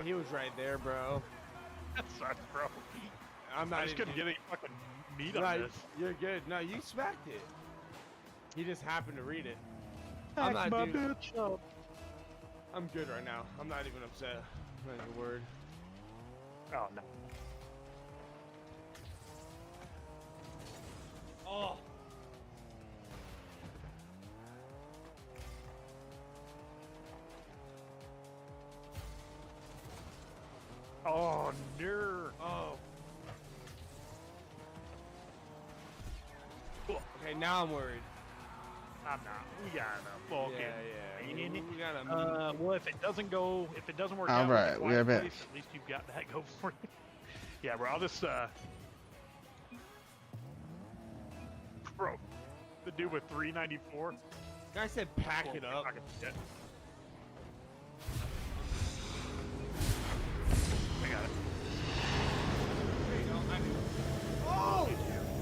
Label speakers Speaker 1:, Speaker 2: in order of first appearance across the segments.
Speaker 1: Man, he was right there, bro.
Speaker 2: That sucks, bro.
Speaker 1: I'm not
Speaker 2: I just couldn't get any fucking meat on this.
Speaker 1: You're good. No, you smacked it. He just happened to read it.
Speaker 2: Back
Speaker 1: I'm not,
Speaker 2: my
Speaker 1: dude.
Speaker 2: bitch up.
Speaker 1: I'm good right now. I'm not even upset. Not even a word.
Speaker 2: Oh, no.
Speaker 1: Oh.
Speaker 2: Oh, no.
Speaker 1: Oh. Okay, now I'm worried.
Speaker 2: I'm not. We got enough. Well, okay.
Speaker 1: Yeah. We got a
Speaker 2: well, if it doesn't work
Speaker 3: All
Speaker 2: out,
Speaker 3: right,
Speaker 2: with
Speaker 3: we are
Speaker 2: the
Speaker 3: back.
Speaker 2: place, at least you've got that go for you. Yeah, bro. I'll just bro, the dude with 394.
Speaker 1: Guy said pack it up.
Speaker 2: I got it.
Speaker 1: There you go. Oh!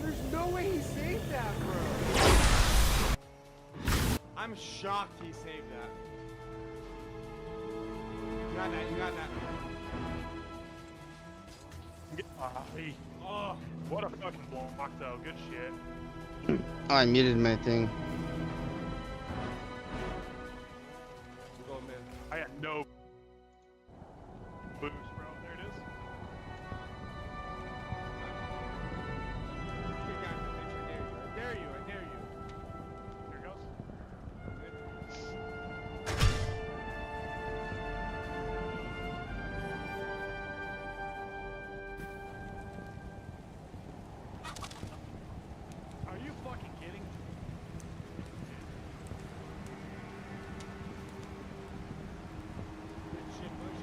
Speaker 1: There's no way he saved that, bro. I'm shocked he saved that. You got that. You got that.
Speaker 2: Oh, what a fucking block, though. Good shit.
Speaker 3: Oh, I muted my thing.
Speaker 1: Go, man.
Speaker 2: I had no boost, bro. There it is.
Speaker 1: I dare you.
Speaker 2: There it goes. Are you fucking kidding?
Speaker 1: Good shit, Bush.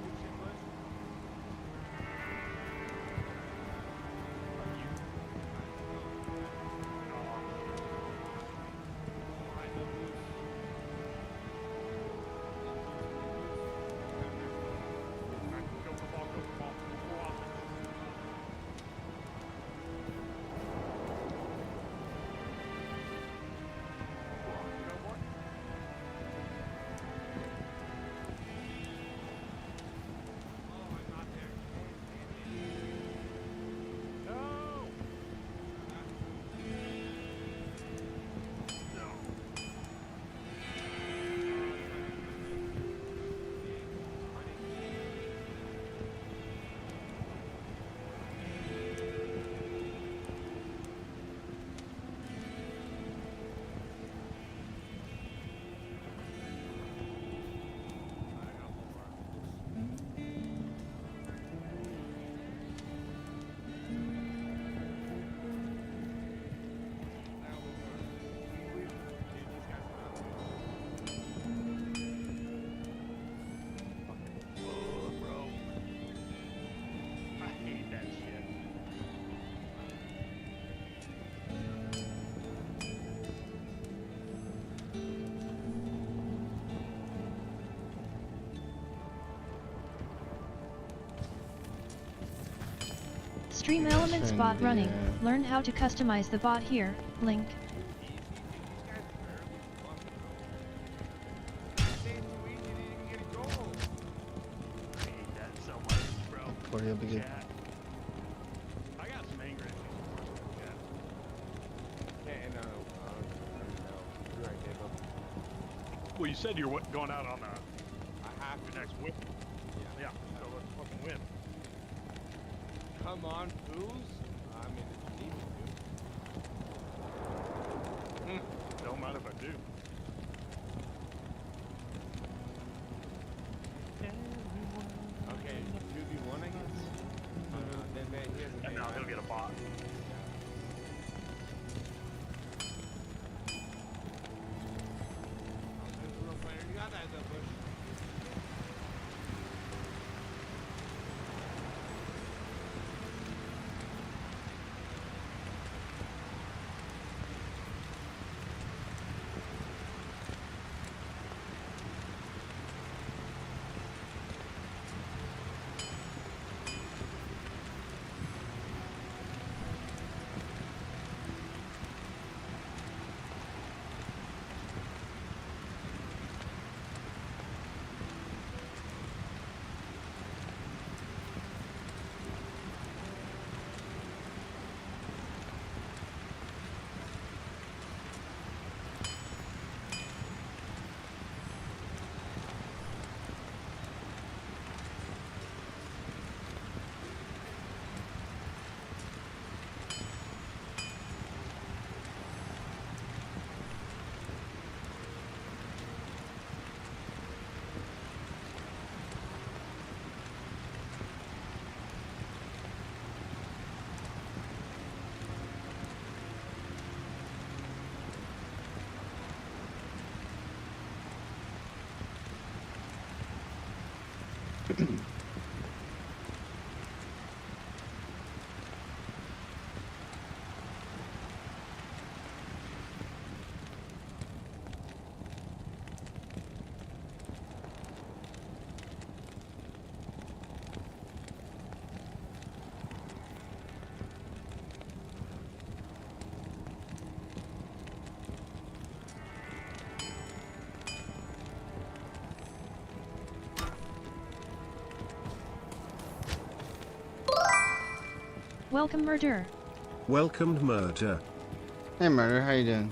Speaker 2: Go for ball. Go offense. Go for it. No! Bro. I hate that shit.
Speaker 4: Stream Elements bot running. Learn how to customize the bot here. Link.
Speaker 2: I hate that so much, bro.
Speaker 3: Or you'll be good.
Speaker 2: Chat. I got some anger at me.
Speaker 1: You're right, Dave.
Speaker 2: Well, you said you're going out on
Speaker 1: I have
Speaker 2: your
Speaker 1: to.
Speaker 2: next win. Yeah, so let's fucking win.
Speaker 1: Come on, fools. I mean, if you need me to.
Speaker 2: Don't mind if I do.
Speaker 1: Okay, 2v1, I guess. Then man, he has a
Speaker 2: And now he'll get a bot.
Speaker 1: You got that, Bush.
Speaker 4: Welcome, Murder.
Speaker 5: Welcomed Murder.
Speaker 3: Hey, Murder, how you doing?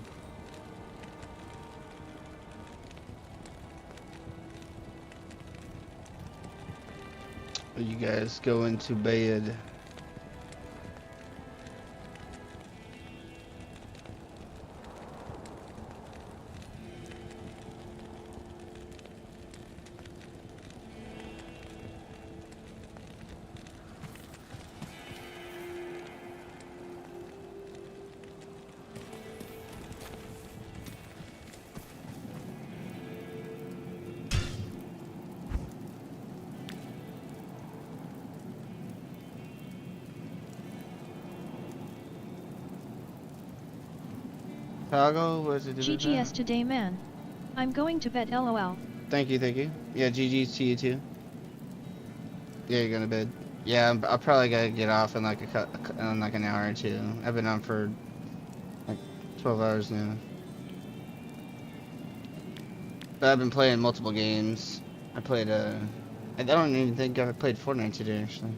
Speaker 3: You guys going to bed? Chicago, was it?
Speaker 4: GGS today, man. I'm going to bed, lol.
Speaker 3: Thank you, thank you. Yeah, GG's to you too. Yeah, you're going to bed. Yeah, I'll probably gotta get off in like in like an hour or two. I've been on for like 12 hours now. But I've been playing multiple games. I played I don't even think I played Fortnite today actually.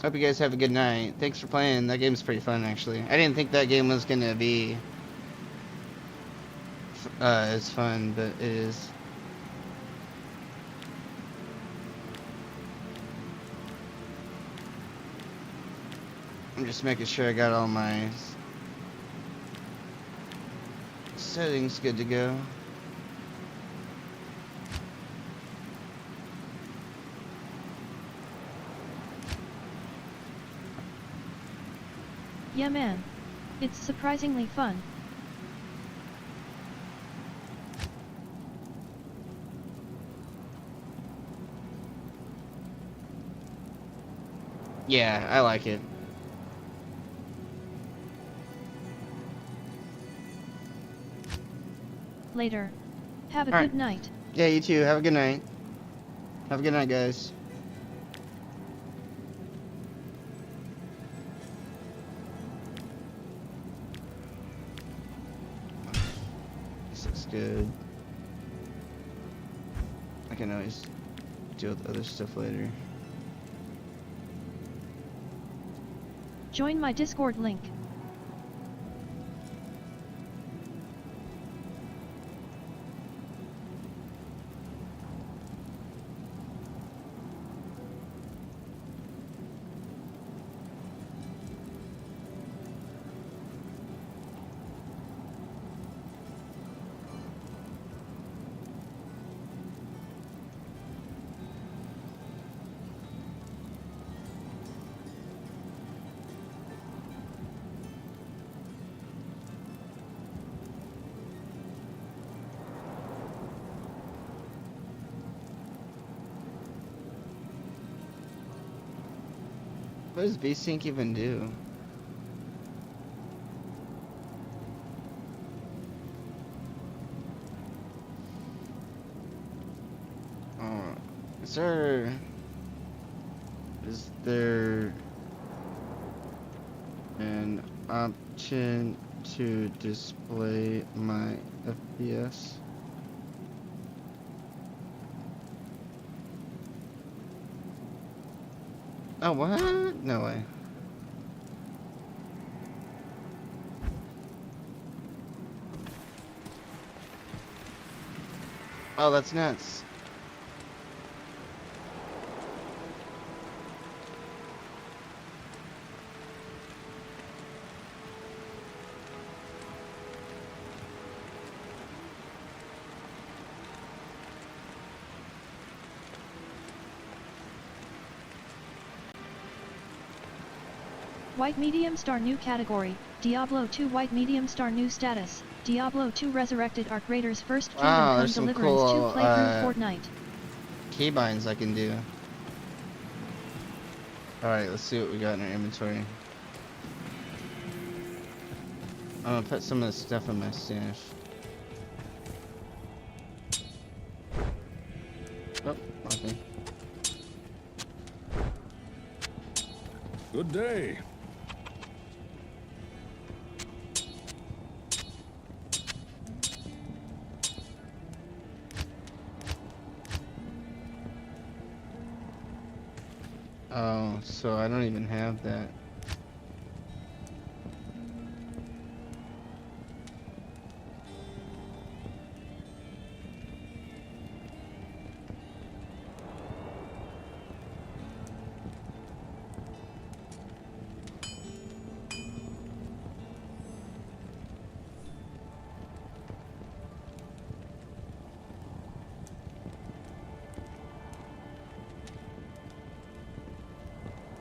Speaker 3: Hope you guys have a good night. Thanks for playing. That game's pretty fun actually. I didn't think that game was gonna be as fun, but it is. I'm just making sure I got all my settings good to go.
Speaker 4: Yeah, man. It's surprisingly fun.
Speaker 3: Yeah, I like it.
Speaker 4: Later. Have a
Speaker 3: All
Speaker 4: good
Speaker 3: right.
Speaker 4: night.
Speaker 3: Yeah, you too. Have a good night. Have a good night, guys. This looks good. I can always deal with other stuff later.
Speaker 4: Join my Discord link.
Speaker 3: What does VSync even do? Oh, is there an option to display my FPS? Oh, what? No way. Oh, that's nuts.
Speaker 4: White medium star new category. Diablo 2 white medium star new status. Diablo 2 Resurrected Arc Raiders First Kingdom
Speaker 3: Wow,
Speaker 4: come
Speaker 3: there's some
Speaker 4: Deliverance 2
Speaker 3: cool,
Speaker 4: playthrough Fortnite.
Speaker 3: keybinds I can do. Alright, let's see what we got in our inventory. I'm gonna put some of this stuff in my stash. Oh, okay.
Speaker 5: Good day.
Speaker 3: Oh, so I don't even have that.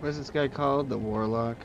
Speaker 3: What's this guy called? The Warlock?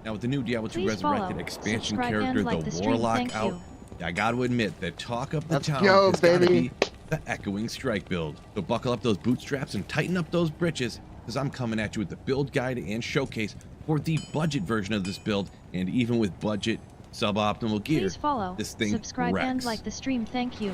Speaker 6: Now with the new Diablo 2
Speaker 4: Please
Speaker 6: Resurrected
Speaker 4: follow,
Speaker 6: expansion
Speaker 4: subscribe,
Speaker 6: character,
Speaker 4: and like
Speaker 6: the
Speaker 4: the stream,
Speaker 6: Warlock
Speaker 4: thank
Speaker 6: out,
Speaker 4: you.
Speaker 6: I gotta admit, the talk of the
Speaker 3: Let's
Speaker 6: town
Speaker 3: go,
Speaker 6: has gotta
Speaker 3: baby.
Speaker 6: be the Echoing Strike build. So buckle up those bootstraps and tighten up those britches, because I'm coming at you with the build guide and showcase for the budget version of this build, and even with budget suboptimal gear,
Speaker 4: Please follow,
Speaker 6: this thing
Speaker 4: subscribe,
Speaker 6: wrecks.
Speaker 4: and like the stream, thank you.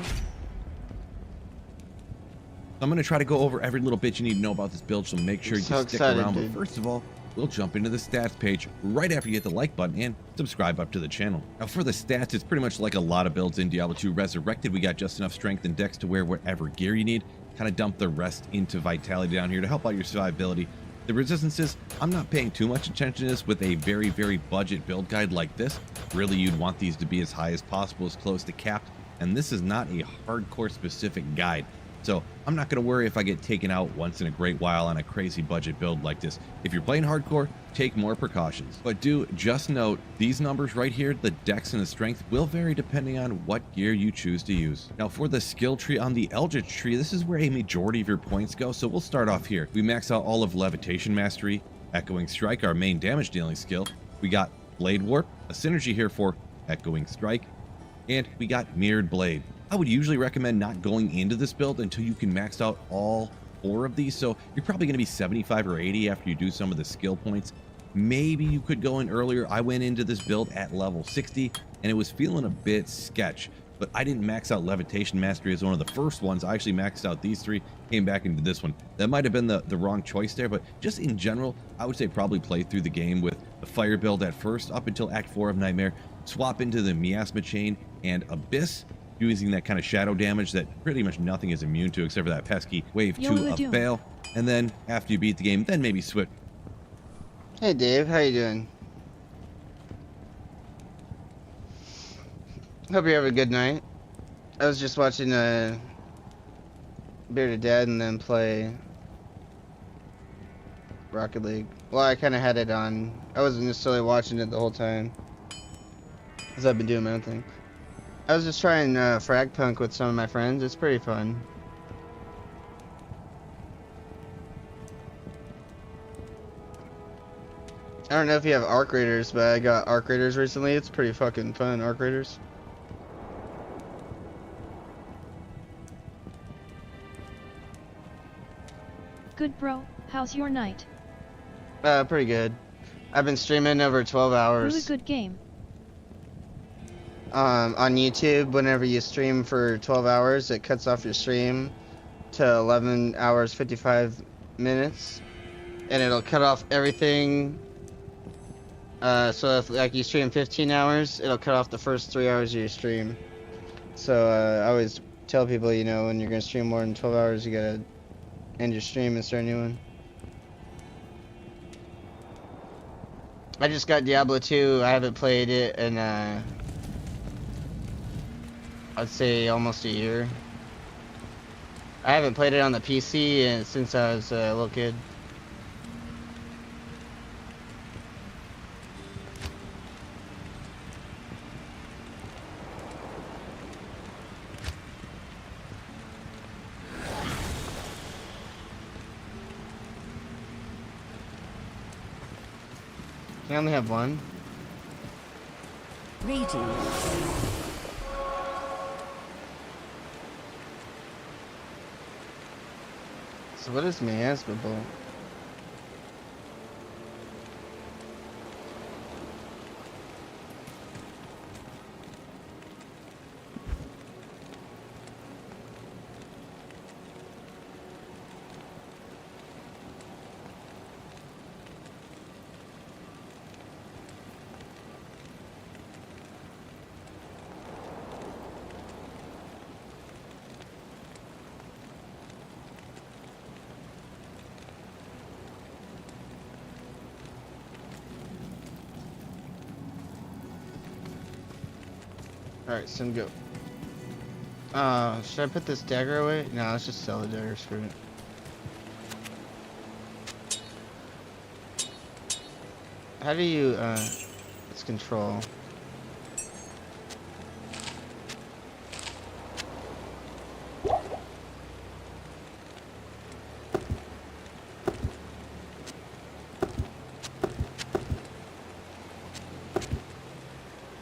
Speaker 6: I'm going to try to go over every little bit you need to know about this build, so make sure
Speaker 3: I'm
Speaker 6: you
Speaker 3: so
Speaker 6: stick
Speaker 3: excited,
Speaker 6: around.
Speaker 3: dude.
Speaker 6: But first of all, we'll jump into the stats page right after you hit the like button and subscribe up to the channel. Now for the stats, it's pretty much like a lot of builds in Diablo 2 Resurrected. We got just enough strength and dex to wear whatever gear you need. Kind of dump the rest into vitality down here to help out your survivability. The resistances, I'm not paying too much attention to this with a very, very budget build guide like this. Really, you'd want these to be as high as possible, as close to capped. And this is not a hardcore specific guide. So I'm not going to worry if I get taken out once in a great while on a crazy budget build like this. If you're playing hardcore, take more precautions. But do just note, these numbers right here, the dex and the strength, will vary depending on what gear you choose to use. Now for the skill tree on the Eldritch tree, this is where a majority of your points go. So we'll start off here. We max out all of Levitation Mastery, Echoing Strike, our main damage dealing skill. We got Blade Warp, a synergy here for Echoing Strike, and we got Mirrored Blade. I would usually recommend not going into this build until you can max out all 4 of these. So you're probably going to be 75 or 80 after you do some of the skill points. Maybe you could go in earlier. I went into this build at level 60 and it was feeling a bit sketch, but I didn't max out Levitation Mastery as one of the first ones. I actually maxed out these 3, came back into this one. That might have been the wrong choice there, but just in general, I would say probably play through the game with the Fire build at first up until Act 4 of Nightmare, swap into the Miasma Chain and Abyss, using that kind of shadow damage that pretty much nothing is immune to except for that pesky wave 2 of Baal. And then after you beat the game, then maybe switch.
Speaker 3: Hey Dave, how you doing? Hope you have a good night. I was just watching Bearded Dad and then play Rocket League. Well, I kind of had it on. I wasn't necessarily watching it the whole time, because I've been doing my own thing. I was just trying Frag Punk with some of my friends. It's pretty fun. I don't know if you have Arc Raiders, but I got Arc Raiders recently. It's pretty fucking fun, Arc Raiders.
Speaker 4: Good bro, how's your night?
Speaker 3: Pretty good. I've been streaming over 12 hours.
Speaker 4: Really good game.
Speaker 3: On YouTube, whenever you stream for 12 hours, it cuts off your stream to 11 hours 55 minutes, and it'll cut off everything. So if like you stream 15 hours, it'll cut off the first 3 hours of your stream. So I always tell people, you know, when you're gonna stream more than 12 hours, you gotta end your stream and start a new one. I just got Diablo 2. I haven't played it in I'd say almost a year. I haven't played it on the PC since I was a little kid. I only have one.
Speaker 7: Greetings.
Speaker 3: So what is miasma bolt? Alright, Sim, go. Should I put this dagger away? No, let's just sell the dagger, screw it. How do you, it's control.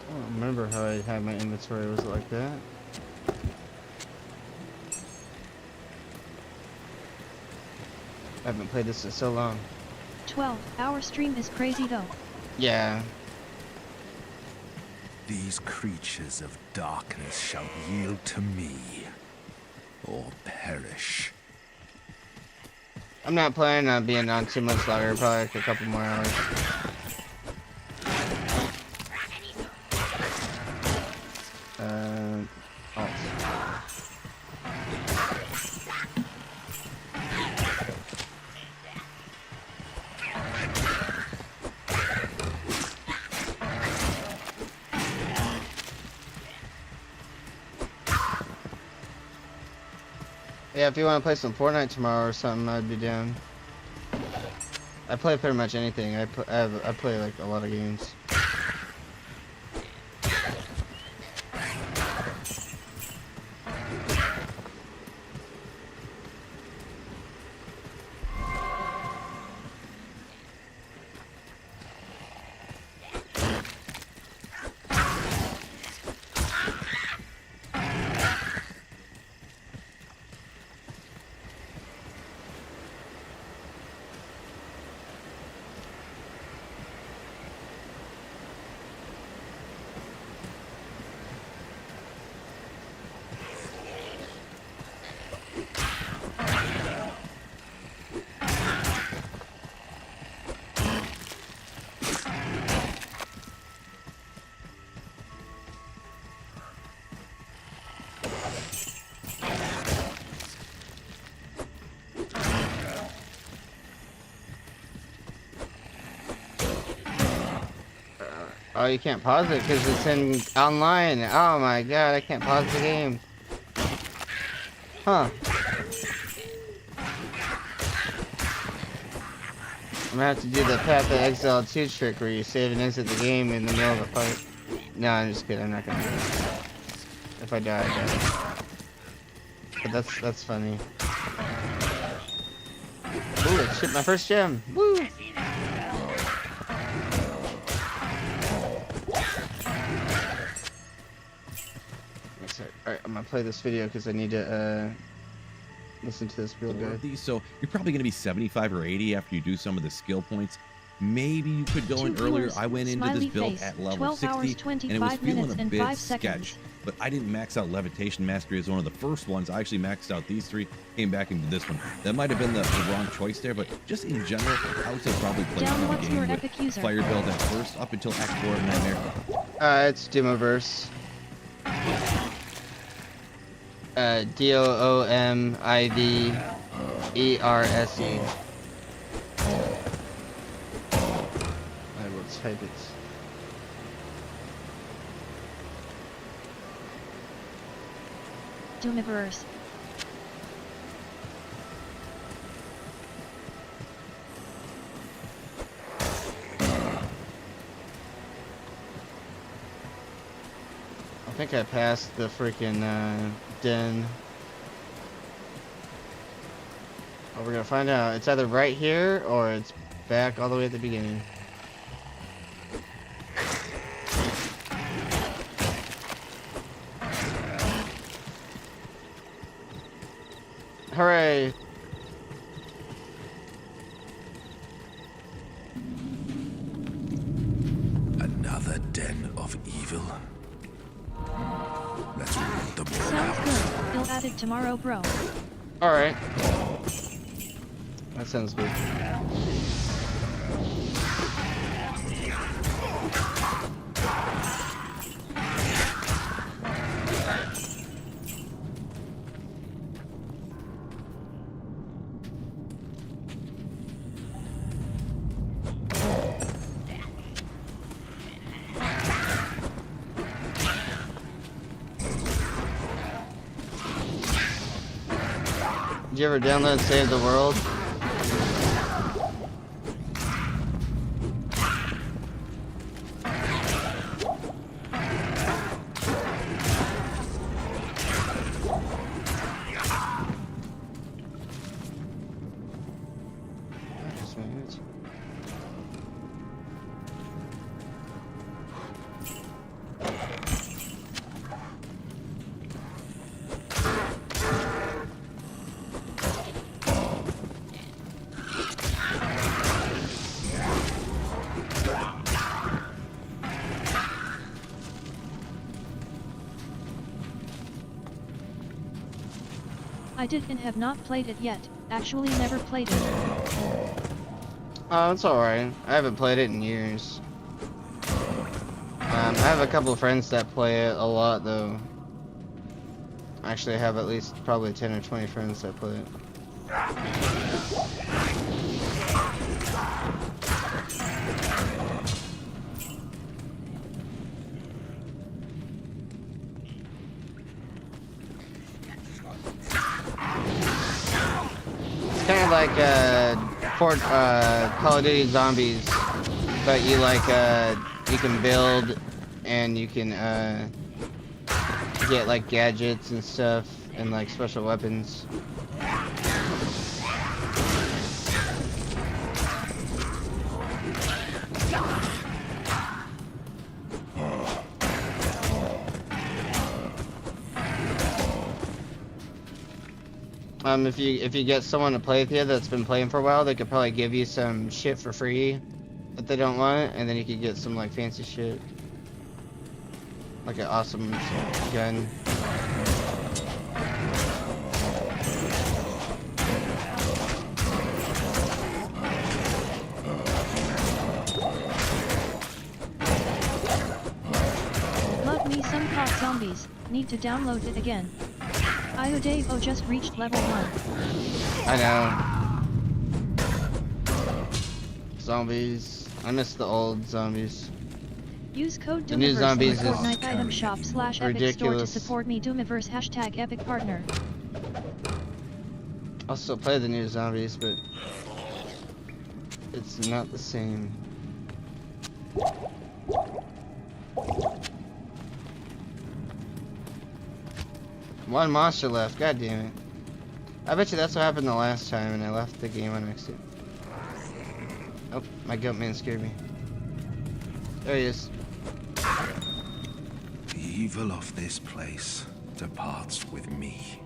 Speaker 3: I don't remember how I had my inventory. Was it like that? I haven't played this in so long.
Speaker 4: 12. Our stream is crazy though.
Speaker 3: Yeah.
Speaker 8: These creatures of darkness shall yield to me, or perish.
Speaker 3: I'm not planning on being on too much longer. Probably like a couple more hours. Alt. Yeah, if you want to play some Fortnite tomorrow or something, I'd be down. I play pretty much anything. I play like a lot of games. Oh, you can't pause it because it's in online. Oh my god, I can't pause the game. Huh. I'm gonna have to do the Path of Exile 2 trick where you save and exit the game in the middle of a fight. No, I'm just kidding. I'm not gonna do that. If I die, I die. But that's funny. Ooh, I shipped my first gem. Woo! Alright, I'm gonna play this video because I need to listen to this build guide.
Speaker 6: These, so you're probably going to be 75 or 80 after you do some of the skill points. Maybe you could go in earlier. I went into this build at level 60 and it was feeling a bit sketch. But I didn't max out Levitation Mastery as one of the first ones. I actually maxed out these three, came back into this one. That might have been the wrong choice there, but just in general, I would say probably play the game with Fire build at first up until Act 4 of Nightmare.
Speaker 3: It's Doomiverse. Doomiverse. I will type it.
Speaker 4: Doomiverse.
Speaker 3: I think I passed the freaking den. Oh, we're gonna find out. It's either right here or it's back all the way at the beginning. Hooray!
Speaker 8: Another den of evil. Let's root them all
Speaker 4: Sounds
Speaker 8: out.
Speaker 4: good. I'll add it tomorrow, bro.
Speaker 3: Alright. That sounds good. Did you ever download Save the World?
Speaker 4: I did and have not played it yet. Actually never played it.
Speaker 3: Oh, it's alright. I haven't played it in years. I have a couple of friends that play it a lot, though. Actually, I have at least probably 10 or 20 friends that play it. It's kind of like Call of Duty Zombies, but you you can build and you can get like gadgets and stuff and like special weapons. If you get someone to play with you that's been playing for a while, they could probably give you some shit for free that they don't want, and then you could get some like fancy shit, like an awesome gun.
Speaker 4: Love me some COD Zombies. Need to download it again. Io Dave O just reached level 1.
Speaker 3: I know. Zombies. I miss the old zombies.
Speaker 4: Use code
Speaker 3: The new
Speaker 4: Doomiverse
Speaker 3: Zombies
Speaker 4: in the
Speaker 3: is
Speaker 4: Fortnite item shop / Epic Store to
Speaker 3: ridiculous.
Speaker 4: support me Doomiverse # Epic Partner.
Speaker 3: I'll still play the new zombies, but it's not the same. One monster left, god damn it. I bet you that's what happened the last time and I left the game on accident. Oh, my goat man scared me. There he is.
Speaker 8: The evil of this place departs with me.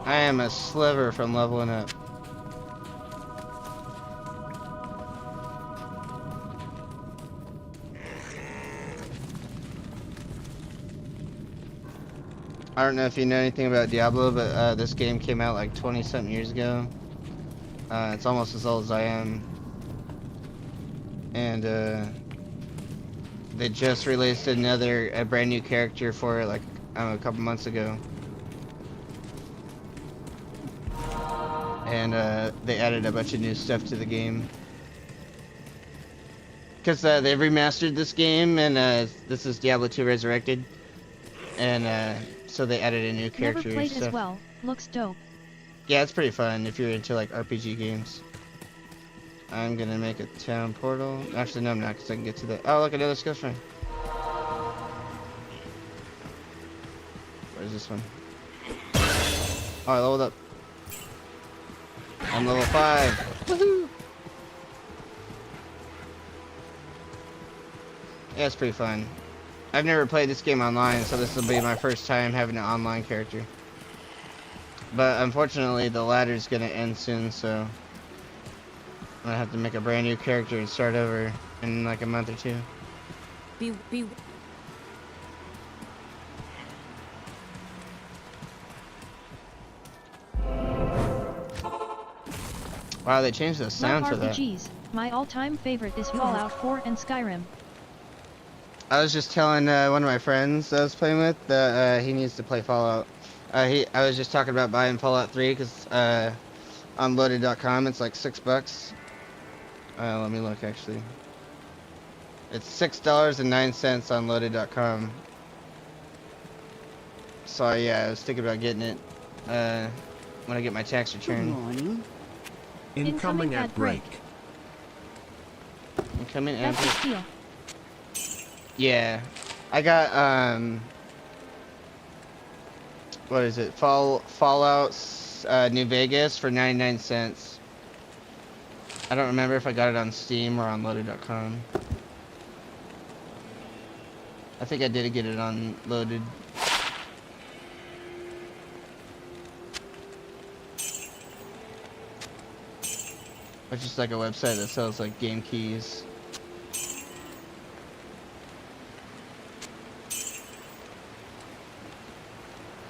Speaker 3: I am a sliver from leveling up. I don't know if you know anything about Diablo, but this game came out like 20-something years ago. It's almost as old as I am. And they just released a brand new character for it like, I don't know, a couple months ago. And they added a bunch of new stuff to the game. Because they remastered this game, and this is Diablo 2 Resurrected. And so they added a new character
Speaker 4: Never played
Speaker 3: and stuff.
Speaker 4: as well. Looks dope.
Speaker 3: Yeah, it's pretty fun if you're into like RPG games. I'm gonna make a town portal. Actually, no, I'm not, because I can get to the. Oh, look, another skill shrine. Where's this one? Oh, I leveled up. I'm level 5. Woohoo! Yeah, it's pretty fun. I've never played this game online, so this will be my first time having an online character. But unfortunately, the ladder's gonna end soon, so I'm gonna have to make a brand new character and start over in like a month or two.
Speaker 7: Be
Speaker 3: Wow, they changed the sound for that.
Speaker 4: RPGs. My all-time favorite is Fallout 4 and Skyrim.
Speaker 3: I was just telling one of my friends I was playing with that he needs to play Fallout. I was just talking about buying Fallout 3 because on loaded.com it's like $6. Let me look actually. It's $6.09 on loaded.com. So yeah, I was thinking about getting it when I get my tax return.
Speaker 5: Incoming ad break.
Speaker 3: Incoming ad
Speaker 4: That's a
Speaker 3: break.
Speaker 4: steal.
Speaker 3: Yeah, I got what is it? Fallout New Vegas for 99 cents. I don't remember if I got it on Steam or on loaded.com. I think I did get it on Loaded. Which is like a website that sells like game keys.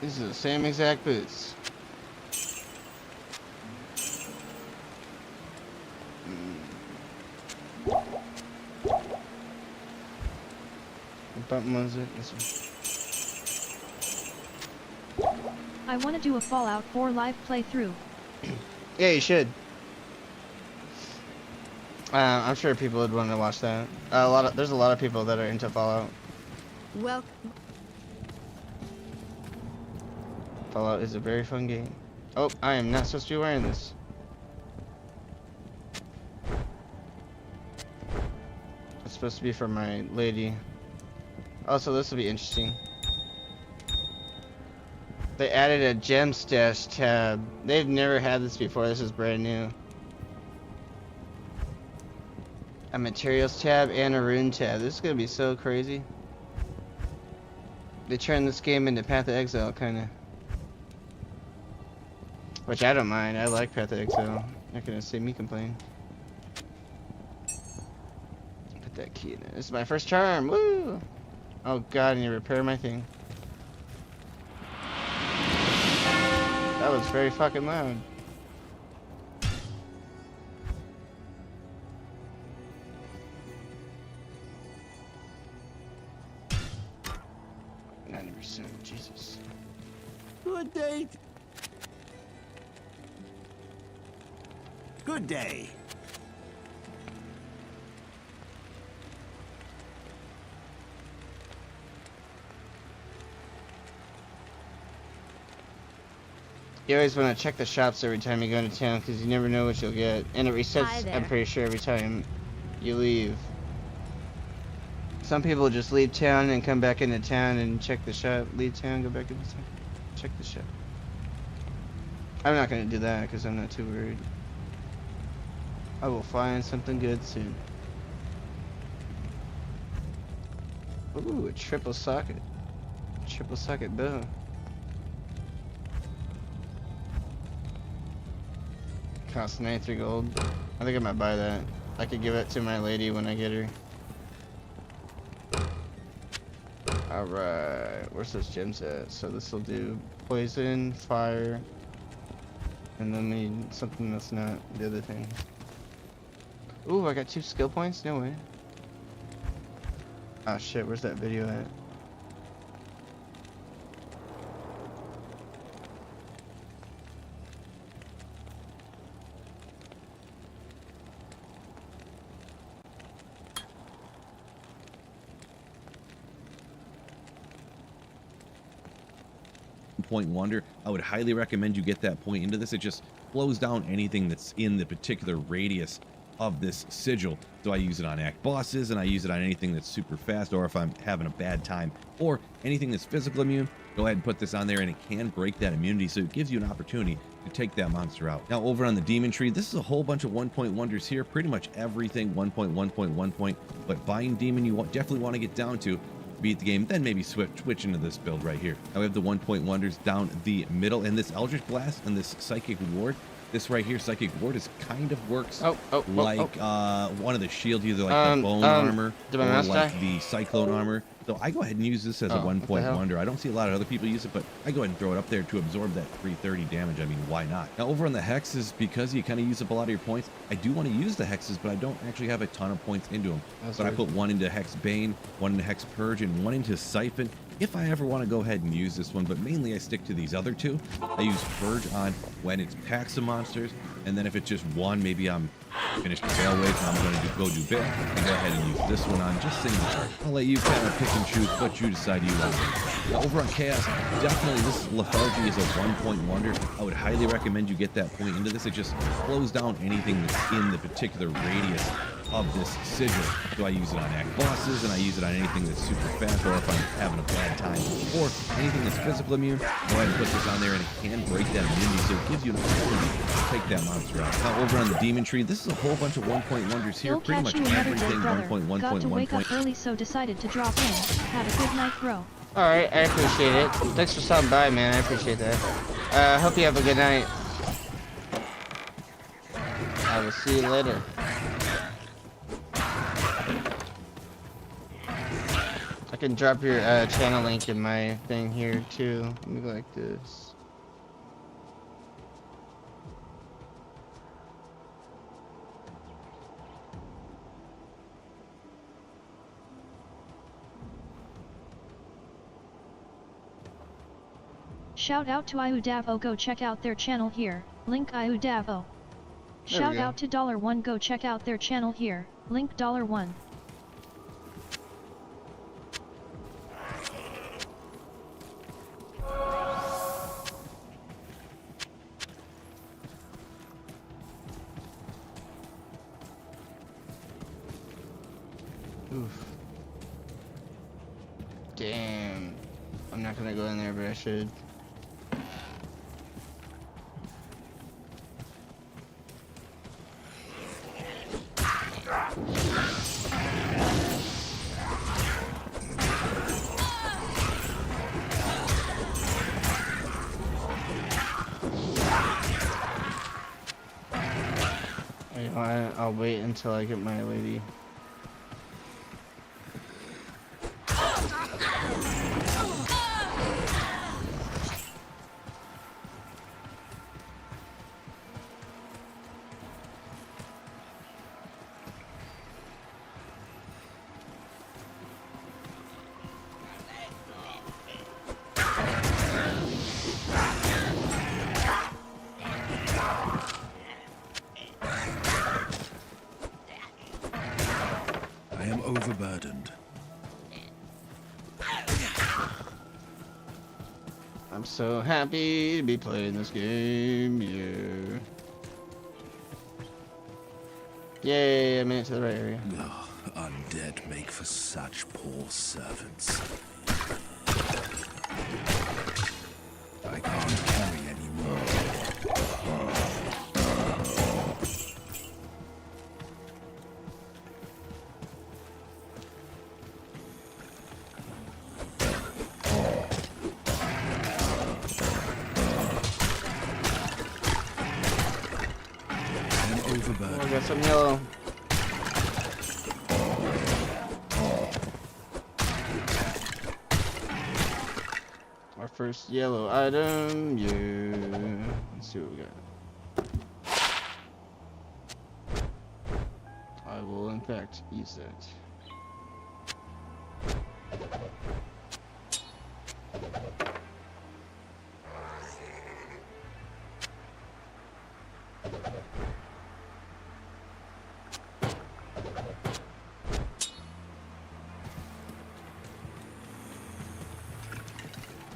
Speaker 3: These are the same exact boots. What button was it? This one.
Speaker 4: I want to do a Fallout 4 live playthrough.
Speaker 3: Yeah, you should. I'm sure people would want to watch that. There's a lot of people that are into Fallout.
Speaker 7: well.
Speaker 3: Fallout is a very fun game. Oh, I am not supposed to be wearing this. It's supposed to be for my lady. Also, this will be interesting. They added a gem stash tab. They've never had this before. This is brand new. A materials tab and a rune tab. This is gonna be so crazy. They turned this game into Path of Exile, kinda. Which I don't mind. I like Path of Exile. Not gonna see me complain. Put that key in there. This is my first charm. Woo! Oh god, I need to repair my thing. That was very fucking loud. Jesus.
Speaker 8: Good day. Good day.
Speaker 3: You always want to check the shops every time you go into town because you never know what you'll get. And it
Speaker 7: Hi
Speaker 3: resets,
Speaker 7: there.
Speaker 3: I'm pretty sure, every time you leave. Some people just leave town and come back into town and check the shop. Leave town, go back into town, check the shop. I'm not going to do that because I'm not too worried. I will find something good soon. Ooh, a triple socket. Triple socket bow. Costs 93 gold. I think I might buy that. I could give it to my lady when I get her. Alright, where's those gems at? So this will do poison, fire, and then we need something that's not the other thing. Ooh, I got 2 skill points? No way. Oh shit, where's that video at?
Speaker 6: Point wonder, I would highly recommend you get that point into this. It just slows down anything that's in the particular radius of this sigil. So I use it on act bosses, and I use it on anything that's super fast, or if I'm having a bad time, or anything that's physical immune. Go ahead and put this on there, and it can break that immunity, so it gives you an opportunity to take that monster out. Now over on the demon tree, this is a whole bunch of 1-point wonders here. Pretty much everything 1 point, 1 point, 1 point, but buying demon you definitely want to get down to to beat the game, then maybe switch into this build right here. Now we have the 1-point wonders down the middle, and this Eldritch Blast and this Psychic Ward. This right here, Psychic Ward, is kind of works like one of the shields, either like the Bone Armor or like the Cyclone Armor. So I go ahead and use this as a 1-point wonder. I don't see a lot of other people use it, but I go ahead and throw it up there to absorb that 330 damage. I mean, why not? Now over on the hexes, because you kind of use up a lot of your points, I do want to use the hexes, but I don't actually have a ton of points into them. But I put one into Hex Bane, one into Hex Purge, and one into Siphon, if I ever want to go ahead and use this one, but mainly I stick to these other two. I use Purge on when it's packs of monsters, and then if it's just one, maybe I'm finished the Veil Wave and I'm going to go do Veil, I go ahead and use this one on just single target. I'll let you kind of pick and choose what you decide you want. Now over on Chaos, definitely this Lethargy is a 1-point wonder. I would highly recommend you get that point into this. It just slows down anything that's in the particular radius of this sigil. So I use it on act bosses, and I use it on anything that's super fast, or if I'm having a bad time, or anything that's physical immune. Go ahead and put this on there, and it can break that immunity, so it gives you an opportunity to take that monster out. Now over on the Demon Tree, this is a whole bunch of 1-point wonders here.
Speaker 4: You'll
Speaker 6: Pretty much
Speaker 4: catch you another
Speaker 6: everything
Speaker 4: day, brother.
Speaker 6: 1 point, 1
Speaker 4: Got
Speaker 6: point,
Speaker 4: to
Speaker 6: 1
Speaker 4: wake
Speaker 6: point.
Speaker 4: up early, so decided to drop in. Have a good night, bro.
Speaker 3: Alright, I appreciate it. Thanks for stopping by, man. I appreciate that. Hope you have a good night. I will see you later. I can drop your channel link in my thing here too. Let me go like this.
Speaker 4: Shout out to Iudavo, go check out their channel here, link Iudavo. Shout out to $1, go check out their channel here, link $1.
Speaker 3: Oof. Damn. I'm not gonna go in there, but I should. I'll wait until I get my lady.
Speaker 8: I am overburdened.
Speaker 3: I'm so happy to be playing this game, yeah. Yay, I made it to the right area.
Speaker 8: Oh, undead make for such poor servants. I can't carry any more.
Speaker 3: Oh, I got some yellow. Our first yellow item, yeah. Let's see what we got. I will in fact use that.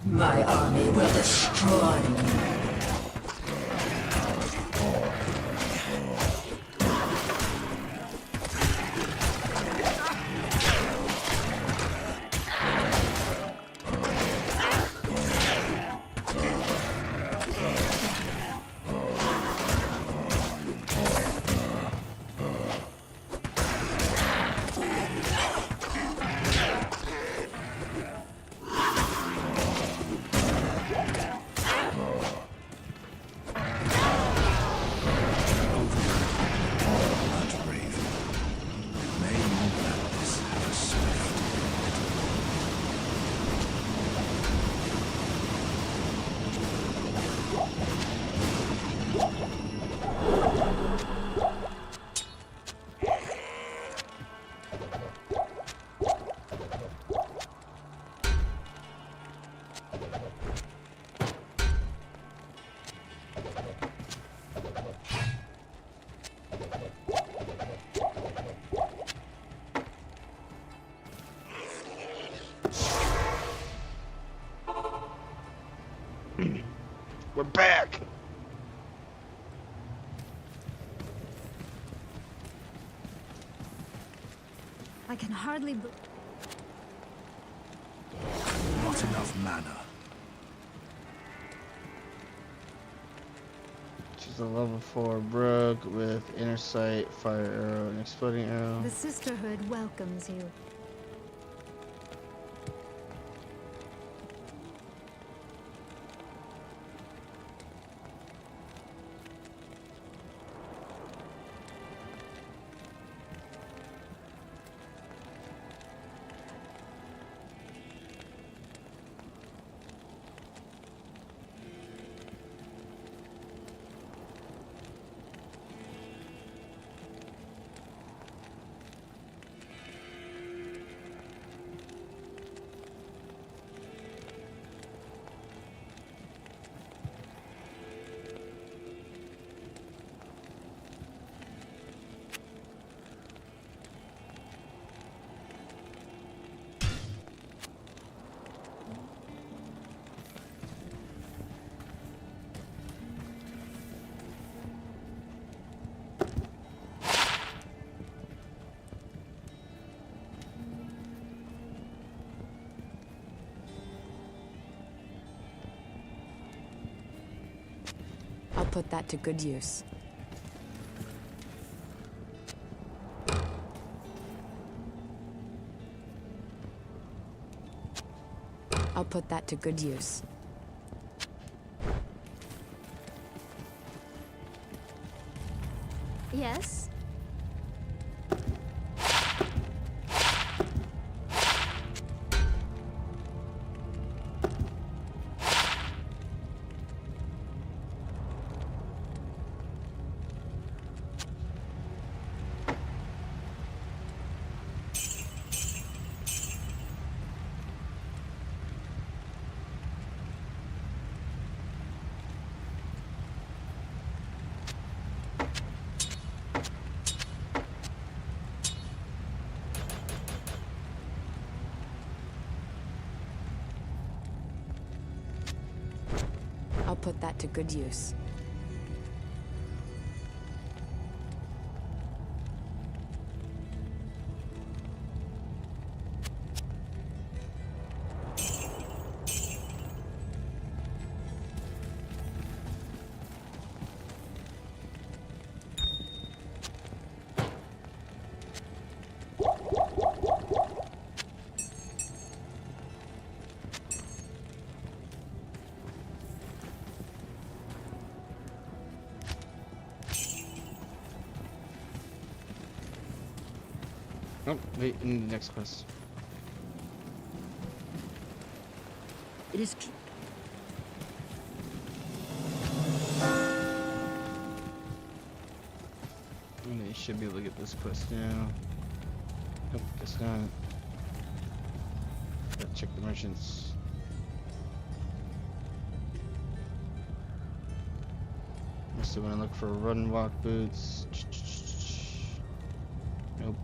Speaker 9: My army will destroy you.
Speaker 3: back!
Speaker 7: I can hardly.
Speaker 8: Not enough mana.
Speaker 3: She's a level 4 brook with inner sight, fire arrow, and exploding arrow.
Speaker 7: The Sisterhood welcomes you. I'll put that to good use. I'll put that to good use. Yes? I'll put that to good use.
Speaker 3: Oh, wait, in the next quest.
Speaker 9: It is.
Speaker 3: You should be able to get this quest now. Nope, guess not. Gotta check the merchants. Must want to look for run walk boots. Nope.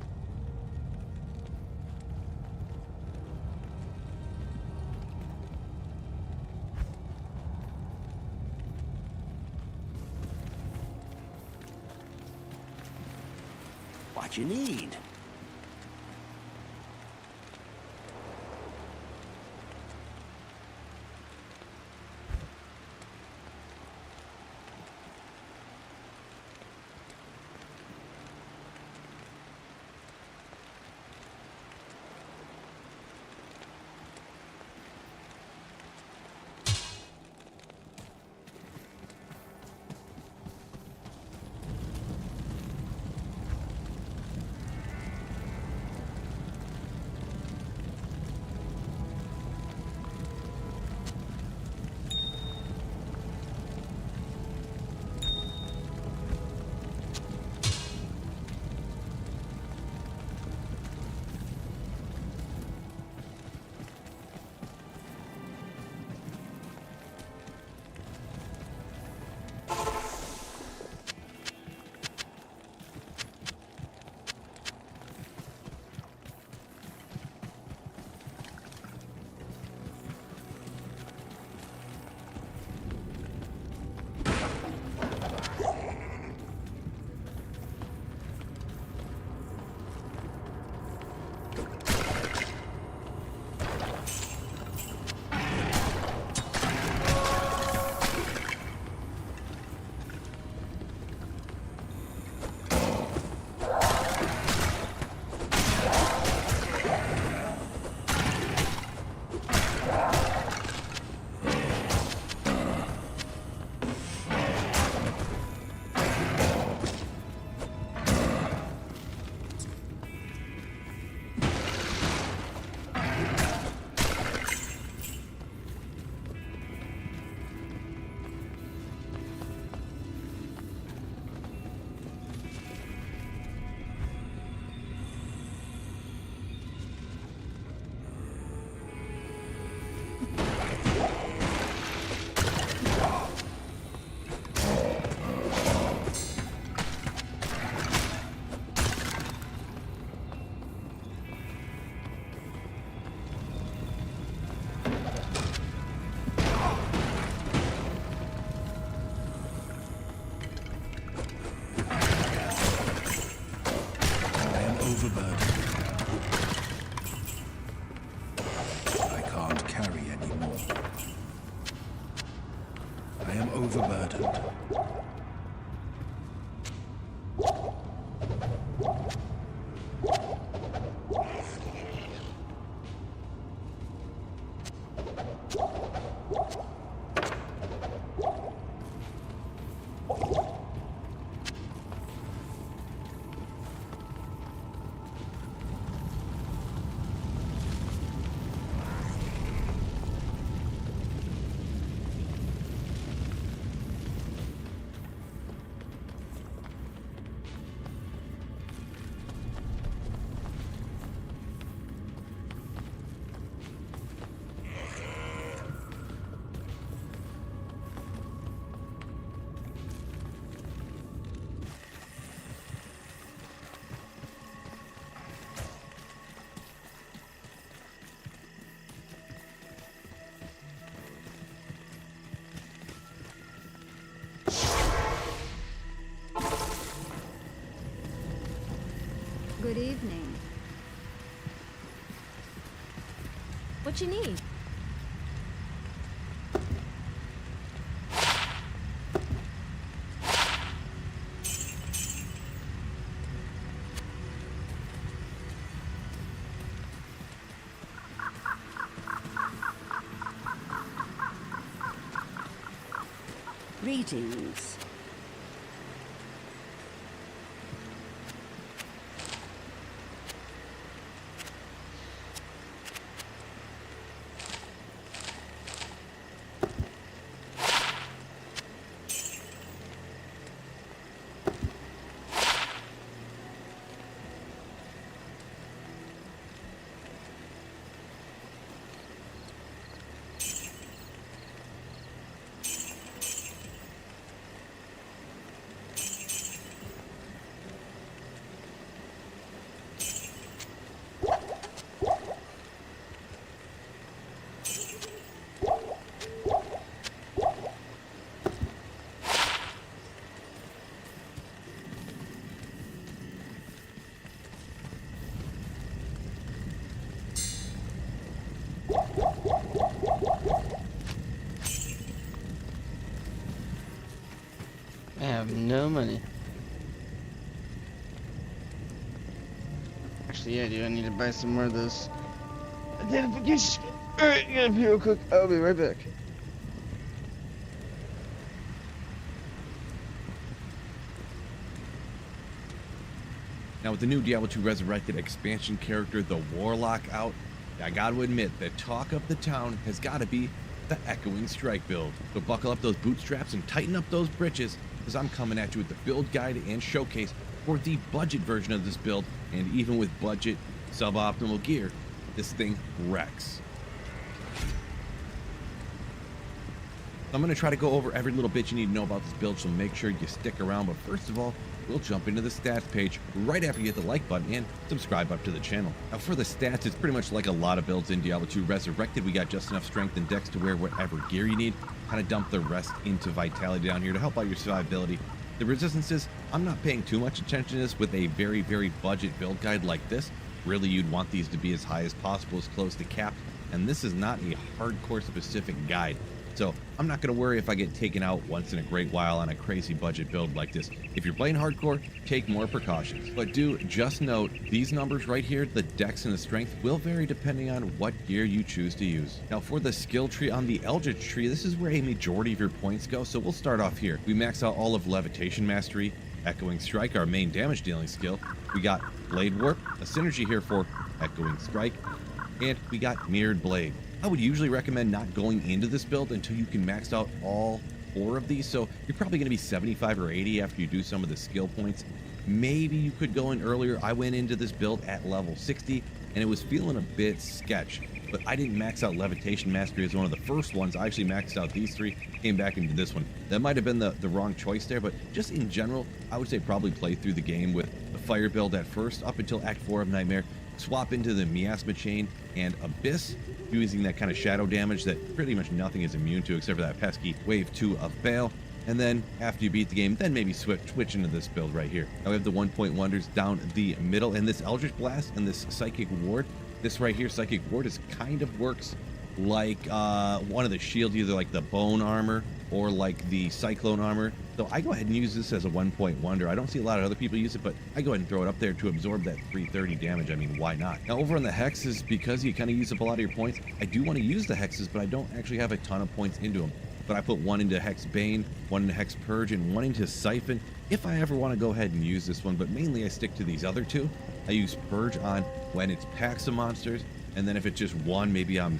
Speaker 9: What you need?
Speaker 8: overburdened.
Speaker 10: Good evening.
Speaker 7: What you need?
Speaker 10: Greetings.
Speaker 3: I have no money. Actually, yeah, I do. I need to buy some more of those identification. Alright, you gotta be real quick. I'll be right back.
Speaker 6: Now with the new Diablo 2 Resurrected expansion character, the Warlock, out, I gotta admit, the talk of the town has gotta be the Echoing Strike build. So buckle up those bootstraps and tighten up those britches, because I'm coming at you with the build guide and showcase for the budget version of this build, and even with budget suboptimal gear, this thing wrecks. I'm going to try to go over every little bit you need to know about this build, so make sure you stick around. But first of all, we'll jump into the stats page right after you hit the like button and subscribe up to the channel. Now for the stats, it's pretty much like a lot of builds in Diablo 2 Resurrected. We got just enough strength and dex to wear whatever gear you need. Kind of dump the rest into vitality down here to help out your survivability. The resistances, I'm not paying too much attention to this with a very, very budget build guide like this. Really, you'd want these to be as high as possible, as close to capped. And this is not a hardcore specific guide. So I'm not going to worry if I get taken out once in a great while on a crazy budget build like this. If you're playing hardcore, take more precautions. But do just note, these numbers right here, the dex and the strength, will vary depending on what gear you choose to use. Now for the skill tree on the Eldritch tree, this is where a majority of your points go. So we'll start off here. We max out all of Levitation Mastery, Echoing Strike, our main damage dealing skill. We got Blade Warp, a synergy here for Echoing Strike, and we got Mirrored Blade. I would usually recommend not going into this build until you can max out all 4 of these, so you're probably going to be 75 or 80 after you do some of the skill points. Maybe you could go in earlier. I went into this build at level 60 and it was feeling a bit sketch, but I didn't max out Levitation Mastery as one of the first ones. I actually maxed out these 3, came back into this one. That might have been the wrong choice there, but just in general, I would say probably play through the game with the Fire build at first up until Act 4 of Nightmare, swap into the Miasma Chain and Abyss, using that kind of shadow damage that pretty much nothing is immune to except for that pesky Wave 2 of Bale. And then after you beat the game, then maybe switch into this build right here. Now we have the 1-point wonders down the middle, and this Eldritch Blast and this Psychic Ward. This right here, Psychic Ward, is kind of works like one of the shields, either like the Bone Armor or like the Cyclone armor. So I go ahead and use this as a 1-point wonder. I don't see a lot of other people use it, but I go ahead and throw it up there to absorb that 330 damage. I mean, why not? Now over on the hexes, because you kind of use up a lot of your points, I do want to use the hexes, but I don't actually have a ton of points into them. But I put one into Hex Bane, one into Hex Purge, and one into Siphon if I ever want to go ahead and use this one, but mainly I stick to these other two. I use Purge on when it's packs of monsters, and then if it's just one, maybe I'm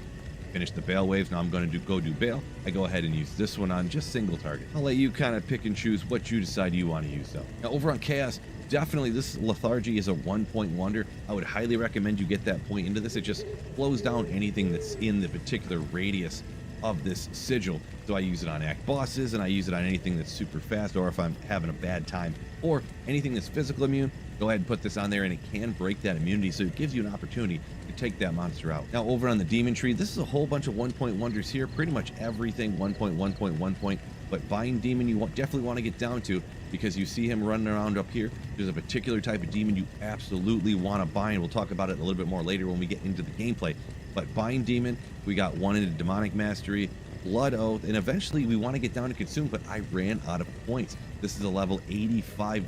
Speaker 6: finished the Bale Waves, now I'm going to go do Bale, I go ahead and use this one on just single target. I'll let you kind of pick and choose what you decide you want to use though. Now over on Chaos, definitely this Lethargy is a 1-point wonder. I would highly recommend you get that point into this. It just slows down anything that's in the particular radius of this sigil. So I use it on act bosses, and I use it on anything that's super fast, or if I'm having a bad time, or anything that's physical immune, go ahead and put this on there, and it can break that immunity, so it gives you an opportunity to take that monster out. Now over on the demon tree, this is a whole bunch of 1-point wonders here, pretty much everything 1 point, 1 point, 1 point, but Bind Demon you definitely want to get down to, because you see him running around up here. There's a particular type of demon you absolutely want to bind. We'll talk about it a little bit more later when we get into the gameplay. But Bind Demon, we got one into Demonic Mastery, Blood Oath, and eventually we want to get down to Consume, but I ran out of points. This is a level 85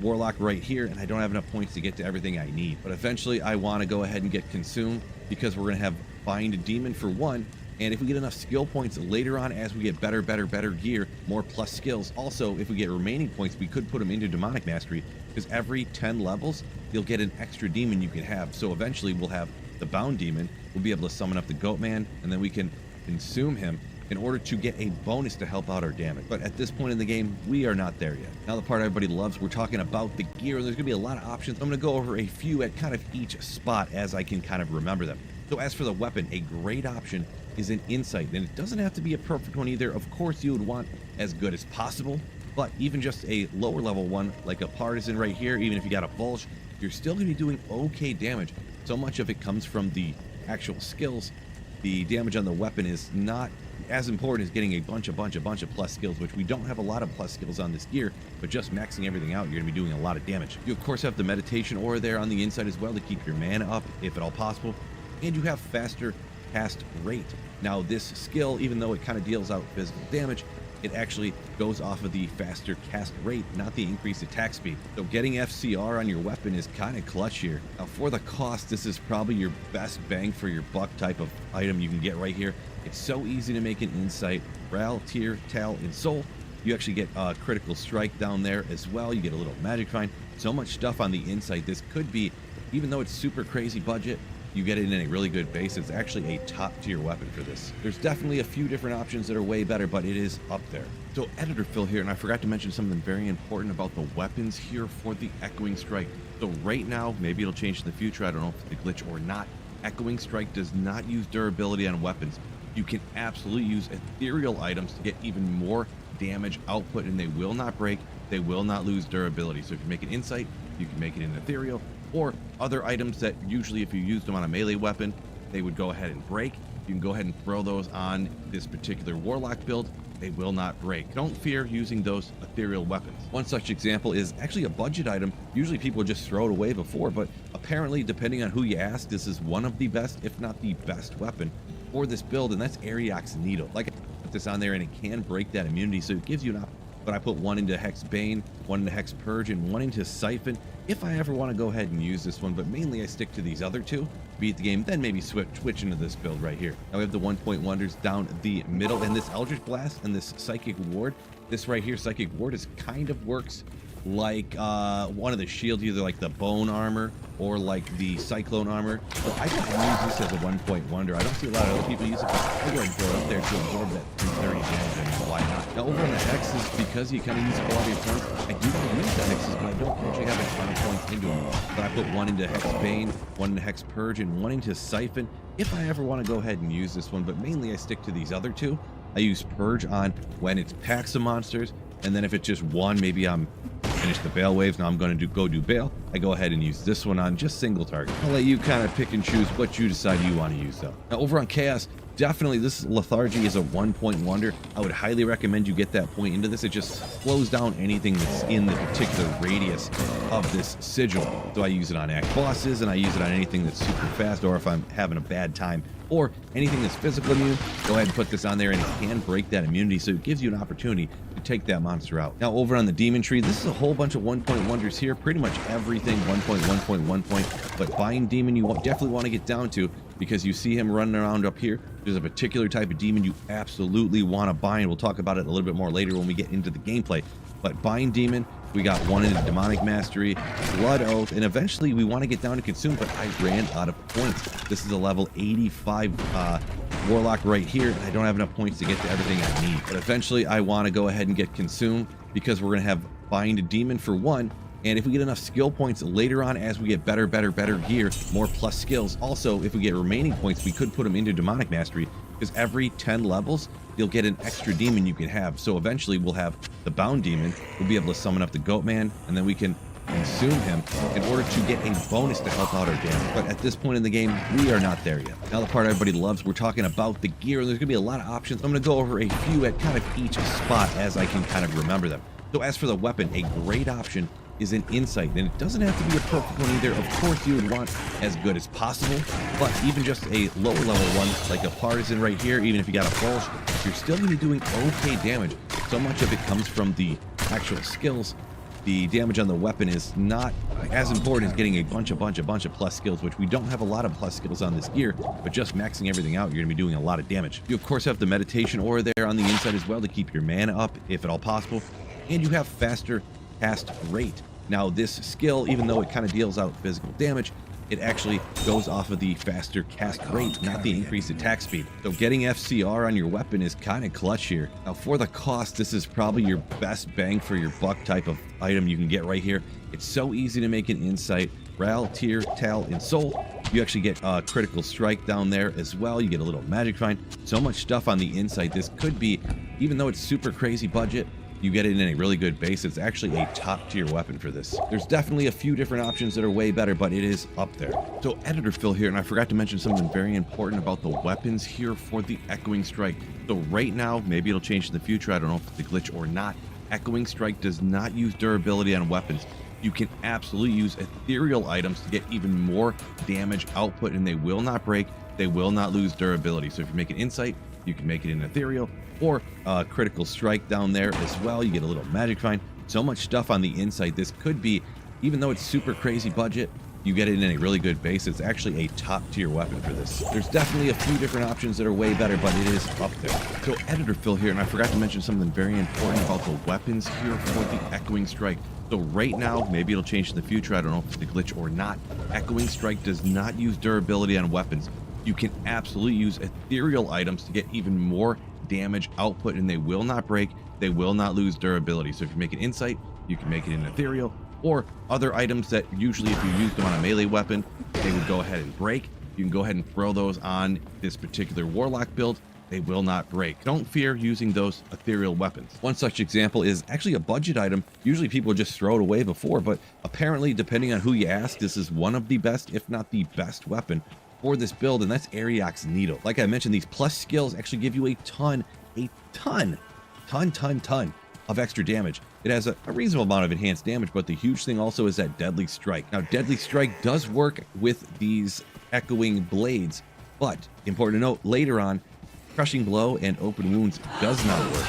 Speaker 6: Warlock right here, and I don't have enough points to get to everything I need. But eventually I want to go ahead and get Consume, because we're going to have Bind Demon for one, and if we get enough skill points later on as we get better gear, more plus skills. Also, if we get remaining points, we could put them into Demonic Mastery, because every 10 levels, you'll get an extra demon you can have. So eventually we'll have the Bound Demon, we'll be able to summon up the Goat Man, and then we can consume him in order to get a bonus to help out our damage. But at this point in the game, we are not there yet. Now the part everybody loves, we're talking about the gear, and there's gonna be a lot of options. I'm gonna go over a few at kind of each spot as I can kind of remember them. So as for the weapon, a great option is an Insight, and it doesn't have to be a perfect one either. Of course you would want as good as possible, but even just a lower level one, like a Partisan right here, even if you got a Bulge, you're still gonna be doing okay damage. So much of it comes from the actual skills. The damage on the weapon is not as important as getting a bunch of plus skills, which we don't have a lot of plus skills on this gear, but just maxing everything out, you're gonna be doing a lot of damage. You of course have the meditation aura there on the inside as well to keep your mana up if at all possible, and you have faster cast rate. Now this skill, even though it kind of deals out physical damage, it actually goes off of the faster cast rate, not the increased attack speed. So getting FCR on your weapon is kind of clutch here. Now for the cost, this is probably your best bang for your buck type of item you can get right here. It's so easy to make an Insight. Ral, Tear, Tal, and Soul. You actually get a critical strike down there as well. You get a little magic find. So much stuff on the Insight. This could be, even though it's super crazy budget, you get it in a really good base. It's actually a top tier weapon for this. There's definitely a few different options that are way better, but it is up there. So Editor Phil here, and I forgot to mention something very important about the weapons here for the Echoing Strike. So right now, maybe it'll change in the future, I don't know if it's a glitch or not, Echoing Strike does not use durability on weapons. You can absolutely use ethereal items to get even more damage output, and they will not break, they will not lose durability. So if you make an Insight, you can make it an ethereal, or other items that usually if you used them on a melee weapon, they would go ahead and break. You can go ahead and throw those on this particular Warlock build. They will not break. Don't fear using those ethereal weapons. One such example is actually a budget item. Usually people would just throw it away before, but apparently, depending on who you ask, this is one of the best, if not the best weapon for this build, and that's Ariok's Needle. Like, I put this on there and it can break that immunity, so it gives you an option. But I put one into Hex Bane, one into Hex Purge, and one into Siphon if I ever want to go ahead and use this one, but mainly I stick to these other two, beat the game, then maybe switch into this build right here. Now we have the 1-point wonders down the middle, and this Eldritch Blast and this Psychic Ward. This right here, Psychic Ward, is kind of works like one of the shields, either like the Bone Armor or like the Cyclone Armor. So I can use this as a 1-point wonder. I don't see a lot of other people use it, but I go ahead and throw it up there to absorb that 330 damage. I mean, why not? Now over on the hexes, because you kind of use a lot of your points, I do use the hexes, but I don't actually have a ton of points into them. But I put one into Hex Bane, one into Hex Purge, and one into Siphon if I ever want to go ahead and use this one, but mainly I stick to these other two. I use Purge on when it's packs of monsters, and then if it's just one, maybe I'm finished the Bale Waves, now I'm going to go do Bale, I go ahead and use this one on just single target. I'll let you kind of pick and choose what you decide you want to use though. Now over on Chaos, definitely, this lethargy is a 1-point wonder. I would highly recommend you get that point into this. It just slows down anything that's in the particular radius of this sigil. So I use it on act bosses, and I use it on anything that's super fast, or if I'm having a bad time, or anything that's physical immune, go ahead and put this on there, and it can break that immunity, so it gives you an opportunity to take that monster out. Now over on the demon tree, this is a whole bunch of 1-point wonders here, pretty much everything 1 point, 1 point, 1 point, but bind demon you definitely want to get down to, because you see him running around up here. There's a particular type of demon you absolutely want to bind. We'll talk about it a little bit more later when we get into the gameplay, but bind demon, we got one in the demonic mastery, blood oath, and eventually we want to get down to consume, but I ran out of points. This is a level 85 warlock right here, and I don't have enough points to get to everything I need. But eventually I want to go ahead and get consume, because we're going to have bind demon for one, and if we get enough skill points later on as we get better gear, more plus skills. Also, if we get remaining points, we could put them into demonic mastery, because every 10 levels you'll get an extra demon you can have. So eventually we'll have the bound demon, we'll be able to summon up the goat man, and then we can consume him in order to get a bonus to help out our damage. But at this point in the game, we are not there yet. Now the part everybody loves, we're talking about the gear, and there's gonna be a lot of options. I'm gonna go over a few at kind of each spot as I can kind of remember them. So as for the weapon, a great option is an insight, and it doesn't have to be a perfect one either. Of course you would want as good as possible, but even just a lower level one like a partisan right here, even if you got a pulse, you're still going to be doing okay damage. So much of it comes from the actual skills. The damage on the weapon is not as important as getting a bunch of plus skills, which we don't have a lot of plus skills on this gear, but just maxing everything out, you're going to be doing a lot of damage. You of course have the meditation aura there on the inside as well to keep your mana up if at all possible, and you have faster cast rate. Now this skill, even though it kind of deals out physical damage, it actually goes off of the faster cast rate, not the increased attack speed. So getting FCR on your weapon is kind of clutch here. Now for the cost, this is probably your best bang for your buck type of item you can get right here. It's so easy to make an insight. Ral, Tear, Tal, and Soul. You actually get critical strike down there as well. You get a little magic find. So much stuff on the insight. This could be, even though it's super crazy budget, you get it in a really good base. It's actually a top tier weapon for this. There's definitely a few different options that are way better, but it is up there. So editor Phil here, and I forgot to mention something very important about the weapons here for the Echoing Strike. So right now, maybe it'll change in the future, I don't know if it's a glitch or not, Echoing Strike does not use durability on weapons. You can absolutely use ethereal items to get even more damage output, and they will not break, they will not lose durability. So if you make an insight, you can make it in ethereal, or critical strike down there as well. You get a little magic find. So much stuff on the insight. This could be, even though it's super crazy budget, you get it in a really good base. It's actually a top tier weapon for this. There's definitely a few different options that are way better, but it is up there. So editor Phil here, and I forgot to mention something very important about the weapons here for the Echoing Strike. So right now, maybe it'll change in the future, I don't know if it's a glitch or not, Echoing Strike does not use durability on weapons. You can absolutely use ethereal items to get even more damage output, and they will not break, they will not lose durability. So if you make an insight, you can make it in ethereal, or other items that usually if you use them on a melee weapon, they would go ahead and break. You can go ahead and throw those on this particular warlock build, they will not break. Don't fear using those ethereal weapons. One such example is actually a budget item. Usually people would just throw it away before, but apparently depending on who you ask, this is one of the best, if not the best weapon for this build, and that's Ariok's Needle. Like I mentioned, these plus skills actually give you a ton of extra damage. It has a reasonable amount of enhanced damage, but the huge thing also is that Deadly Strike. Now, Deadly Strike does work with these echoing blades, but important to note, later on, Crushing Blow and Open Wounds does not work.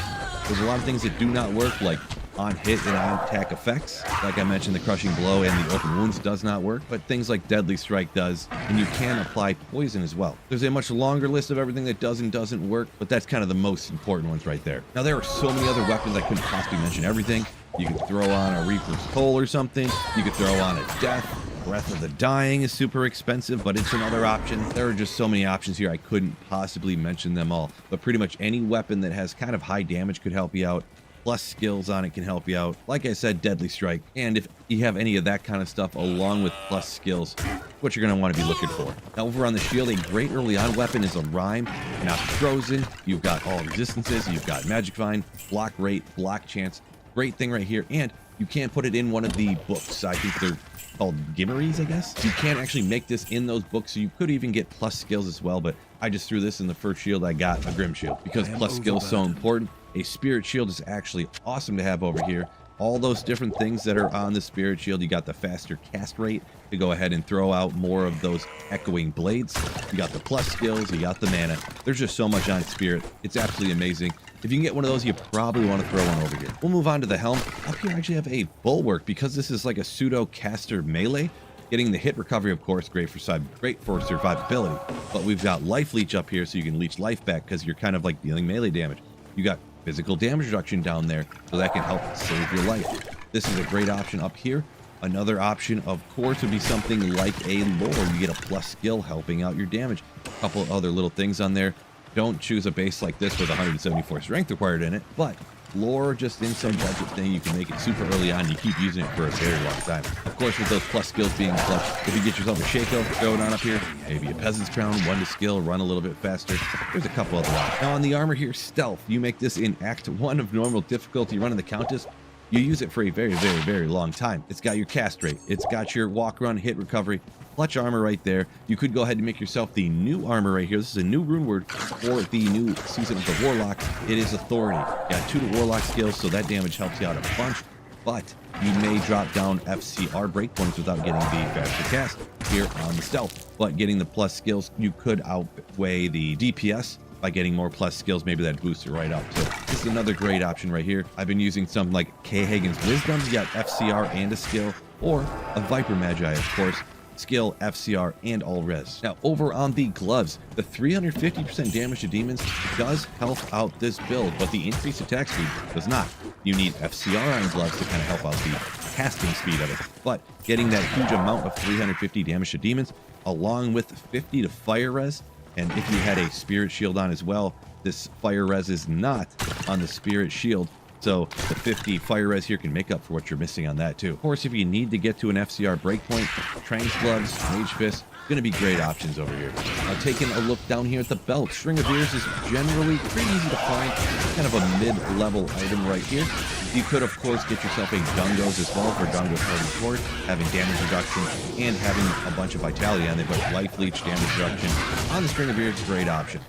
Speaker 6: There's a lot of things that do not work, like on hit and on attack effects. Like I mentioned, the Crushing Blow and the Open Wounds does not work, but things like Deadly Strike does, and you can apply poison as well. There's a much longer list of everything that does and doesn't work, but that's kind of the most important ones right there. Now, there are so many other weapons, I couldn't possibly mention everything. You could throw on a Reaper's Toll or something. You could throw on a Death. Breath of the Dying is super expensive, but it's another option. There are just so many options here, I couldn't possibly mention them all. But pretty much any weapon that has kind of high damage could help you out. Plus skills on it can help you out. Like I said, Deadly Strike. And if you have any of that kind of stuff along with plus skills, what you're going to want to be looking for. Now, over on the shield, a great early on weapon is a Rhyme. Now, Frozen, you've got all resistances, you've got Magic Find, block rate, block chance. Great thing right here. And you can't put it in one of the books. I think they're called Gimmeries, I guess. You can't actually make this in those books, so you could even get plus skills as well, but I just threw this in the first shield I got, a Grim Shield, because plus skill is so important. A Spirit Shield is actually awesome to have over here. All those different things that are on the Spirit Shield. You got the faster cast rate to go ahead and throw out more of those echoing blades. You got the plus skills, you got the mana. There's just so much on Spirit. It's absolutely amazing. If you can get one of those, you probably want to throw one over here. We'll move on to the helm. Up here I actually have a Bulwark, because this is like a pseudo caster melee. Getting the hit recovery, of course, great for survivability. But we've got life leech up here, so you can leech life back because you're kind of like dealing melee damage. You got physical damage reduction down there, so that can help save your life. This is a great option up here. Another option, of course, would be something like a lore. You get a plus skill helping out your damage. A couple other little things on there. Don't choose a base like this with 174 strength required in it, but lore, just in some budget thing, you can make it super early on. You keep using it for a very long time. Of course, with those plus skills being clutch, if you get yourself a Shaco, throw it on up here. Maybe a Peasant's Crown, 1 to skill, run a little bit faster. There's a couple other options. Now on the armor here, Stealth. You make this in Act 1 of normal difficulty, running the Countess. You use it for a very, very, very long time. It's got your cast rate. It's got your walk, run, hit recovery. Clutch armor right there. You could go ahead and make yourself the new armor right here. This is a new rune word for the new season of the Warlock. It is Authority. You got 2 to Warlock skills, so that damage helps you out a bunch. But you may drop down FCR breakpoints without getting the faster cast here on the Stealth. But getting the plus skills, you could outweigh the DPS by getting more plus skills. Maybe that boosts it right up too. This is another great option right here. I've been using some like K. Hagen's Wisdom. You got FCR and a skill, or a Viper Magi, of course. Skill, FCR, and all res. Now over on the gloves, the 350% damage to demons does help out this build, but the increased attack speed does not. You need FCR on gloves to kind of help out the casting speed of it, but getting that huge amount of 350 damage to demons, along with 50 to fire res, and if you had a Spirit Shield on as well, this fire res is not on the Spirit Shield. So the 50 fire res here can make up for what you're missing on that too. Of course, if you need to get to an FCR breakpoint, Trang's Gloves, Mage Fist, going to be great options over here. Now taking a look down here at the belt, String of Ears is generally pretty easy to find. Kind of a mid-level item right here. You could, of course, get yourself a Dungos as well for Dungos Party Sword, having damage reduction and having a bunch of vitality on it, but life leech damage reduction on the String of Ears is a great option.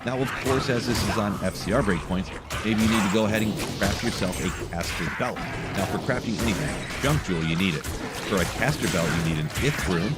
Speaker 6: Now, of course, as this is on FCR breakpoints, maybe you need to go ahead and craft yourself a caster belt. Now, for crafting anything, junk jewel, you need it. For a caster belt, you need an Ith rune,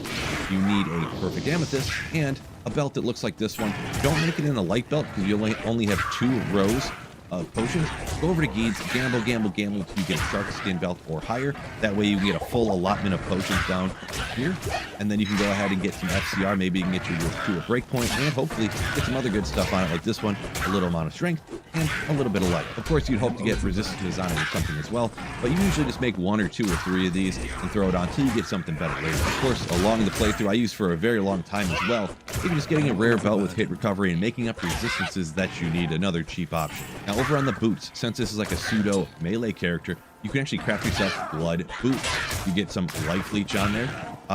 Speaker 6: you need a perfect amethyst, and a belt that looks like this one. Don't make it in a light belt because you only have 2 rows of potions. Go over to Geeds, gamble until you get a shark skin belt or higher. That way you can get a full allotment of potions down here, and then you can go ahead and get some FCR. Maybe you can get you to a breakpoint, and hopefully get some other good stuff on it like this one, a little amount of strength and a little bit of life. Of course, you'd hope to get resistances on it or something as well, but you usually just make 1 or 2 or 3 of these and throw it on until you get something better later. Of course, along the playthrough, I used for a very long time as well, even just getting a rare belt with hit recovery and making up the resistances that you need, another cheap option. Now over on the boots, since this is like a pseudo melee character, you can actually craft yourself blood boots. You get some life leech on there.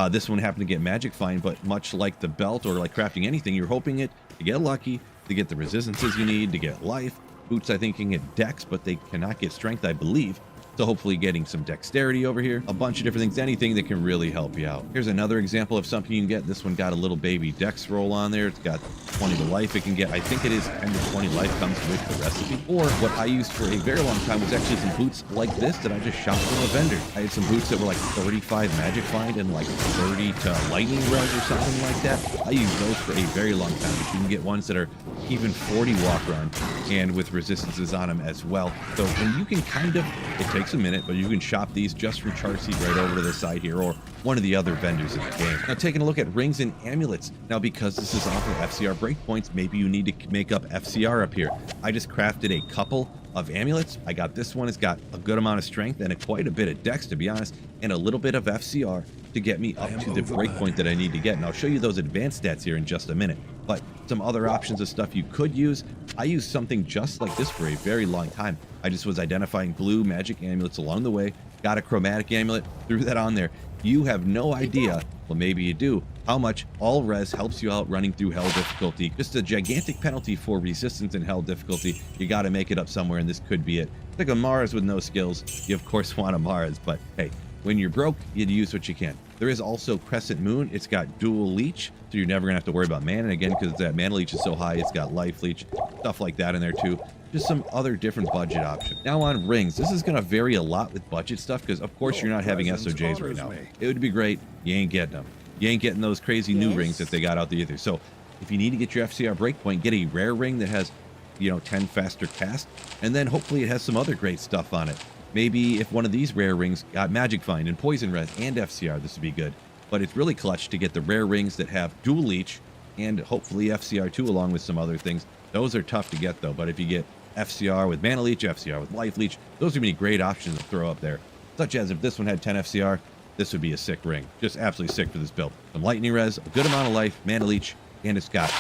Speaker 6: This one happened to get magic fine, but much like the belt or like crafting anything, you're hoping it to get lucky, to get the resistances you need, to get life. Boots, I think, can get dex, but they cannot get strength, I believe. So hopefully getting some dexterity over here, a bunch of different things, anything that can really help you out. Here's another example of something you can get. This one got a little baby dex roll on there. It's got 20 to life. It can get, I think it is 10 to 20 life comes with the recipe. Or what I used for a very long time was actually some boots like this that I just shopped from a vendor. I had some boots that were like 35 magic find and like 30 to lightning res or something like that. I used those for a very long time, but you can get ones that are even 40 walk run and with resistances on them as well. So when you can kind of, it takes a minute, but you can shop these just from Charseed right over to the side here, or one of the other vendors in the game. Now taking a look at rings and amulets. Now because this is off of FCR breakpoints, maybe you need to make up FCR up here. I just crafted a couple of amulets. I got this one. It's got a good amount of strength and quite a bit of dex, to be honest, and a little bit of FCR to get me up to the breakpoint that I need to get. And I'll show you those advanced stats here in just a minute. But some other options of stuff you could use. I used something just like this for a very long time. I just was identifying blue magic amulets along the way, got a chromatic amulet, threw that on there. You have no idea, well maybe you do, how much all res helps you out running through hell difficulty. Just a gigantic penalty for resistance in hell difficulty. You got to make it up somewhere, and this could be it. Like a Mars with no skills, you of course want a Mars, but hey, when you're broke, you use what you can. There is also Crescent Moon. It's got dual leech, so you're never gonna have to worry about mana again, because that mana leech is so high. It's got life leech, stuff like that in there too. Just some other different budget options. Now on rings, this is gonna vary a lot with budget stuff, because of course you're not having SOJs right now. It would be great. You ain't getting them. You ain't getting those crazy new rings that they got out there either. So if you need to get your FCR breakpoint, get a rare ring that has, you know, 10 faster cast, and then hopefully it has some other great stuff on it. Maybe if one of these rare rings got Magic Find and Poison Res and FCR, this would be good. But it's really clutch to get the rare rings that have dual leech and hopefully FCR too, along with some other things. Those are tough to get though, but if you get FCR with mana leech, FCR with life leech, those are gonna be great options to throw up there. Such as if this one had 10 FCR, this would be a sick ring. Just absolutely sick for this build. Some lightning res, a good amount of life, mana leech, and it's got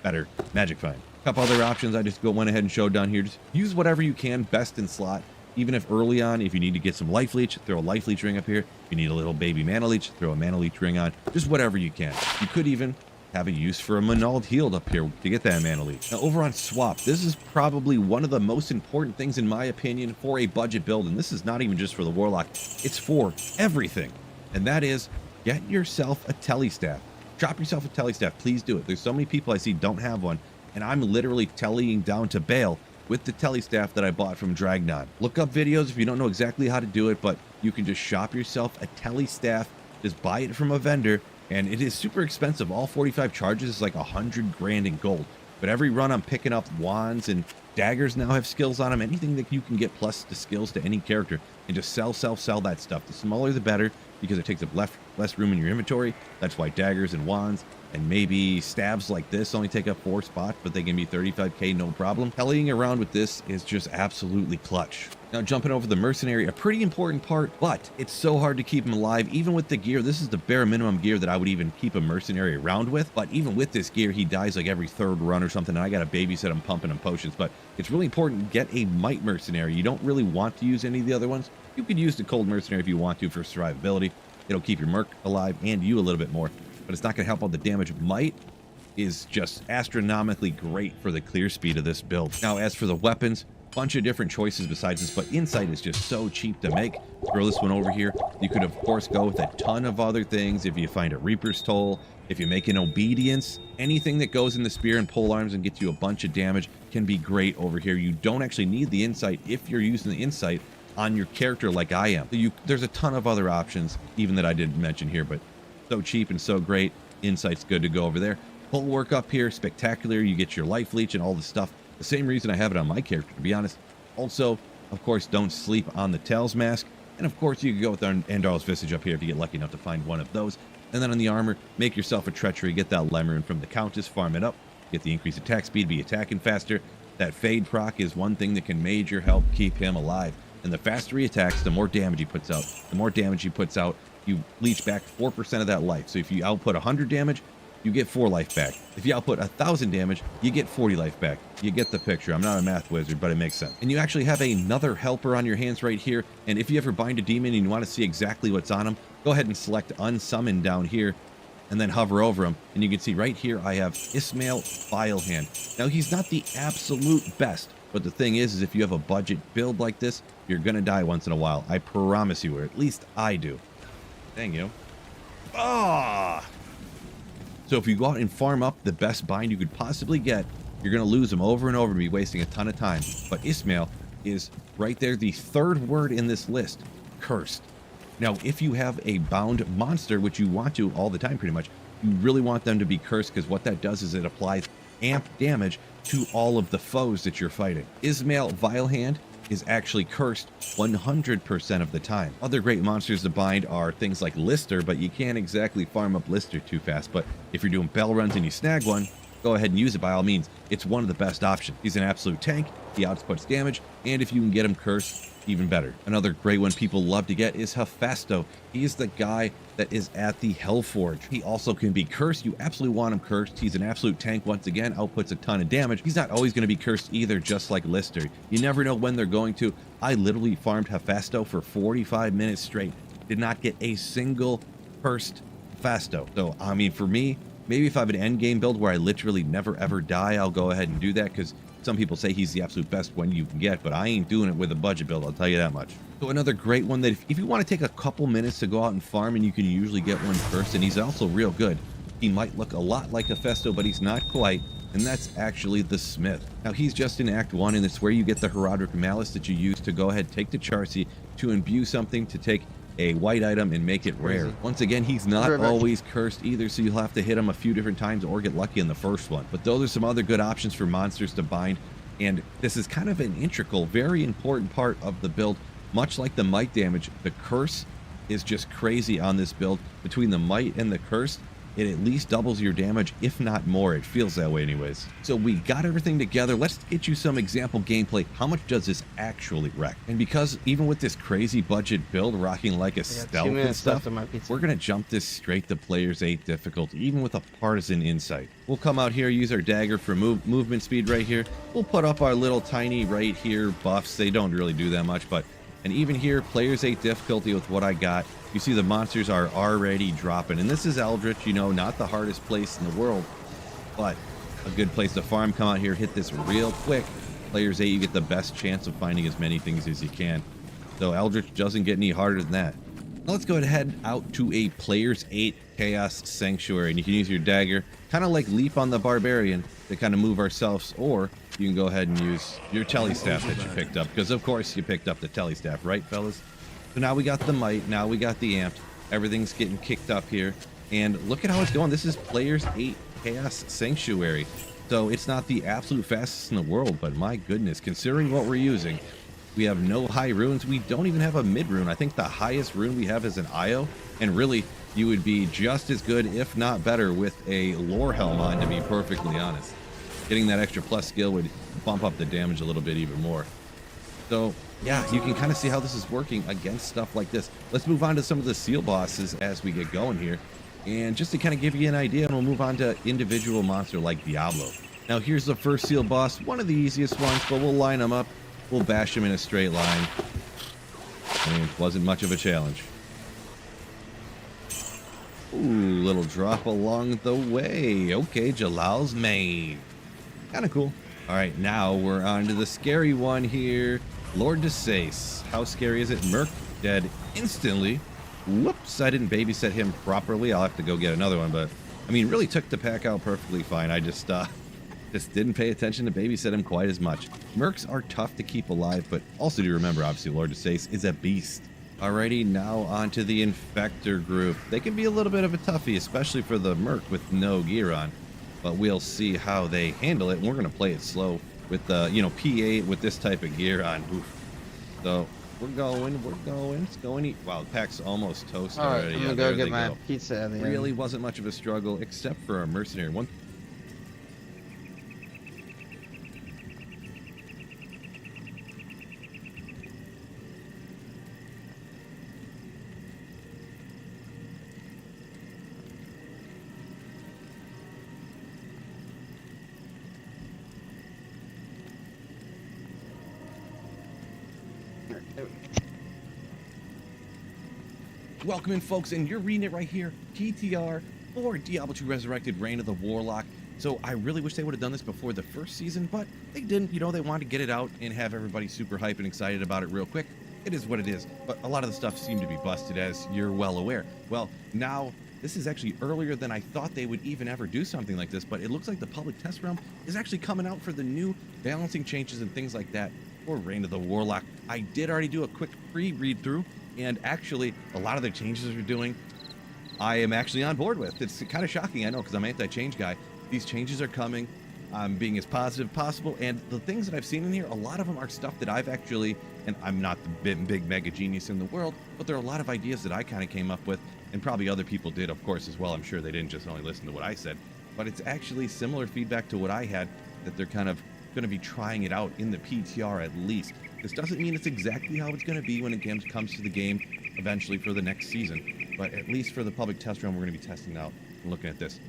Speaker 6: better Magic Find. A couple other options I just went ahead and showed down here. Just use whatever you can best in slot. Even if early on, if you need to get some life leech, throw a life leech ring up here. If you need a little baby mana leech, throw a mana leech ring on. Just whatever you can. You could even have a use for a Manald Healed up here to get that mana leech. Now over on swap, this is probably one of the most important things in my opinion for a budget build, and this is not even just for the Warlock, it's for everything. And that is, get yourself a telestaff. Drop yourself a telestaff, please do it. There's so many people I see don't have one, and I'm literally tellying down to bail with the telestaff that I bought from Dragnon. Look up videos if you don't know exactly how to do it, but you can just shop yourself a telestaff, just buy it from a vendor, and it is super expensive. All 45 charges is like 100 grand in gold. But every run I'm picking up wands and daggers now have skills on them. Anything that you can get plus the skills to any character, and just sell that stuff. The smaller the better, because it takes up less room in your inventory. That's why daggers and wands and maybe stabs like this only take up 4 spots, but they can be 35k no problem. Tellying around with this is just absolutely clutch. Now jumping over the mercenary, a pretty important part, but it's so hard to keep him alive. Even with the gear, this is the bare minimum gear that I would even keep a mercenary around with. But even with this gear, he dies like every 3rd run or something, and I gotta babysit him, pumping him potions. But it's really important to get a might mercenary. You don't really want to use any of the other ones. You could use the cold mercenary if you want to for survivability. It'll keep your merc alive and you a little bit more, but it's not going to help all the damage. Might is just astronomically great for the clear speed of this build. Now, as for the weapons, bunch of different choices besides this, but insight is just so cheap to make. Throw this one over here. You could, of course, go with a ton of other things. If you find a Reaper's Toll, if you make an Obedience, anything that goes in the spear and pole arms and gets you a bunch of damage can be great over here. You don't actually need the insight if you're using the insight on your character like I am. There's a ton of other options, even that I didn't mention here, but so cheap and so great. Insight's good to go over there. Pull work up here, spectacular. You get your life leech and all the stuff. The same reason I have it on my character, to be honest. Also, of course, don't sleep on the Tails Mask. And of course, you can go with Andar's Visage up here if you get lucky enough to find one of those. And then on the armor, make yourself a Treachery, get that Lemon from the Countess, farm it up, get the increased attack speed, be attacking faster. That Fade proc is one thing that can major help keep him alive. And the faster he attacks, the more damage he puts out. The more damage he puts out, you leech back 4% of that life. So if you output 100 damage, you get 4 life back. If you output 1,000 damage, you get 40 life back. You get the picture. I'm not a math wizard, but it makes sense. And you actually have another helper on your hands right here. And if you ever bind a demon and you want to see exactly what's on him, go ahead and select Unsummon down here and then hover over him. And you can see right here, I have Ismail Vilehand. Now, he's not the absolute best, but the thing is if you have a budget build like this, you're going to die once in a while. I promise you, or at least I do. Dang you. Ah! So if you go out and farm up the best bind you could possibly get, you're going to lose them over and over and be wasting a ton of time. But Ismail is right there, the 3rd word in this list, cursed. Now, if you have a bound monster, which you want to all the time pretty much, you really want them to be cursed, because what that does is it applies amp damage to all of the foes that you're fighting. Ismail Vilehand is actually cursed 100% of the time. Other great monsters to bind are things like Lister, but you can't exactly farm up Lister too fast. But if you're doing bell runs and you snag one, go ahead and use it by all means. It's one of the best options. He's an absolute tank, he outputs damage, and if you can get him cursed, even better. Another great one people love to get is Hephaestus. He is the guy that is at the Hellforge. He also can be cursed. You absolutely want him cursed. He's an absolute tank once again, outputs a ton of damage. He's not always going to be cursed either, just like Lister. You never know when they're going to. I literally farmed Hephaestus for 45 minutes straight. Did not get a single cursed Hephaestus. So, I mean, for me, maybe if I have an endgame build where I literally never ever die, I'll go ahead and do that, because some people say he's the absolute best one you can get, but I ain't doing it with a budget build, I'll tell you that much. So another great one that if you want to take a couple minutes to go out and farm, and you can usually get one first, and he's also real good. He might look a lot like a Festo, but he's not quite, and that's actually the Smith. Now he's just in Act 1, and it's where you get the Herodic Malice that you use to go ahead, take the Charcy, to imbue something, to take a white item and make it rare. Once again, he's not always cursed either, so you'll have to hit him a few different times or get lucky in the first one. But those are some other good options for monsters to bind, and this is kind of an integral, very important part of the build. Much like the might damage, the curse is just crazy on this build. Between the might and the curse, it at least doubles your damage, if not more. It feels that way anyways. So we got everything together. Let's get you some example gameplay. How much does this actually wreck? And because even with this crazy budget build rocking like a stealth and stuff, we're gonna jump this straight to players 8 difficulty, even with a partisan insight. We'll come out here, use our dagger for movement speed right here. We'll put up our little tiny right here buffs. They don't really do that much, but and even here, players 8 difficulty with what I got. You see the monsters are already dropping. And this is Eldritch, you know, not the hardest place in the world, but a good place to farm. Come out here, hit this real quick. Players 8, you get the best chance of finding as many things as you can. So Eldritch doesn't get any harder than that. Now let's go ahead and head out to a players 8 Chaos Sanctuary. And you can use your dagger, kind of like Leap on the Barbarian, to kind of move ourselves, or you can go ahead and use your telestaff that you picked up, because of course you picked up the telestaff, right fellas? So now we got the might, now we got the amped, everything's getting kicked up here, and look at how it's going. This is players 8 Chaos Sanctuary, so it's not the absolute fastest in the world, but my goodness, considering what we're using, we have no high runes, we don't even have a mid rune. I think the highest rune we have is an Io, and really you would be just as good, if not better, with a lore helm on, to be perfectly honest. Getting that extra plus skill would bump up the damage a little bit even more. So yeah, you can kind of see how this is working against stuff like this. Let's move on to some of the seal bosses as we get going here. And just to kind of give you an idea, and we'll move on to individual monster like Diablo. Now here's the first seal boss, one of the easiest ones, but we'll line them up. We'll bash them in a straight line. And it wasn't much of a challenge. Ooh, little drop along the way. Okay, Jalal's Mane. Kind of cool. All right, now we're on to the scary one here. Lord Desace. How scary is it? Merc dead instantly. Whoops, I didn't babysit him properly. I'll have to go get another one, but I mean, really took the pack out perfectly fine. I just didn't pay attention to babysit him quite as much. Mercs are tough to keep alive, but also do remember, obviously, Lord Desace is a beast. Alrighty, now onto the Infector group. They can be a little bit of a toughie, especially for the Merc with no gear on. But we'll see how they handle it, and we're going to play it slow with the, P8 with this type of gear on. Oof. So we're going. It's going. Wow, the pack's almost toast already.
Speaker 3: I'm going to go get my pizza at the end.
Speaker 6: Really wasn't much of a struggle, except for our mercenary one. Welcome in, folks, and you're reading it right here. PTR for Diablo 2 Resurrected, Reign of the Warlock. So I really wish they would have done this before the first season, but they didn't. They wanted to get it out and have everybody super hype and excited about it real quick. It is what it is, but a lot of the stuff seemed to be busted, as you're well aware. Well, now this is actually earlier than I thought they would even ever do something like this, but it looks like the public test realm is actually coming out for the new balancing changes and things like that for Reign of the Warlock. I did already do a quick pre-read through, and actually a lot of the changes they're doing I am actually on board with. It's kind of shocking, I know, because I'm anti-change guy. These changes are coming. I'm being as positive as possible, and the things that I've seen in here, a lot of them are stuff that I've actually, and I'm not the big mega genius in the world, but there are a lot of ideas that I kind of came up with, and probably other people did, of course, as well. I'm sure they didn't just only listen to what I said, but it's actually similar feedback to what I had, that they're kind of going to be trying it out in the PTR at least. This doesn't mean it's exactly how it's going to be when it comes to the game eventually for the next season, but at least for the public test run, we're going to be testing out and looking at this.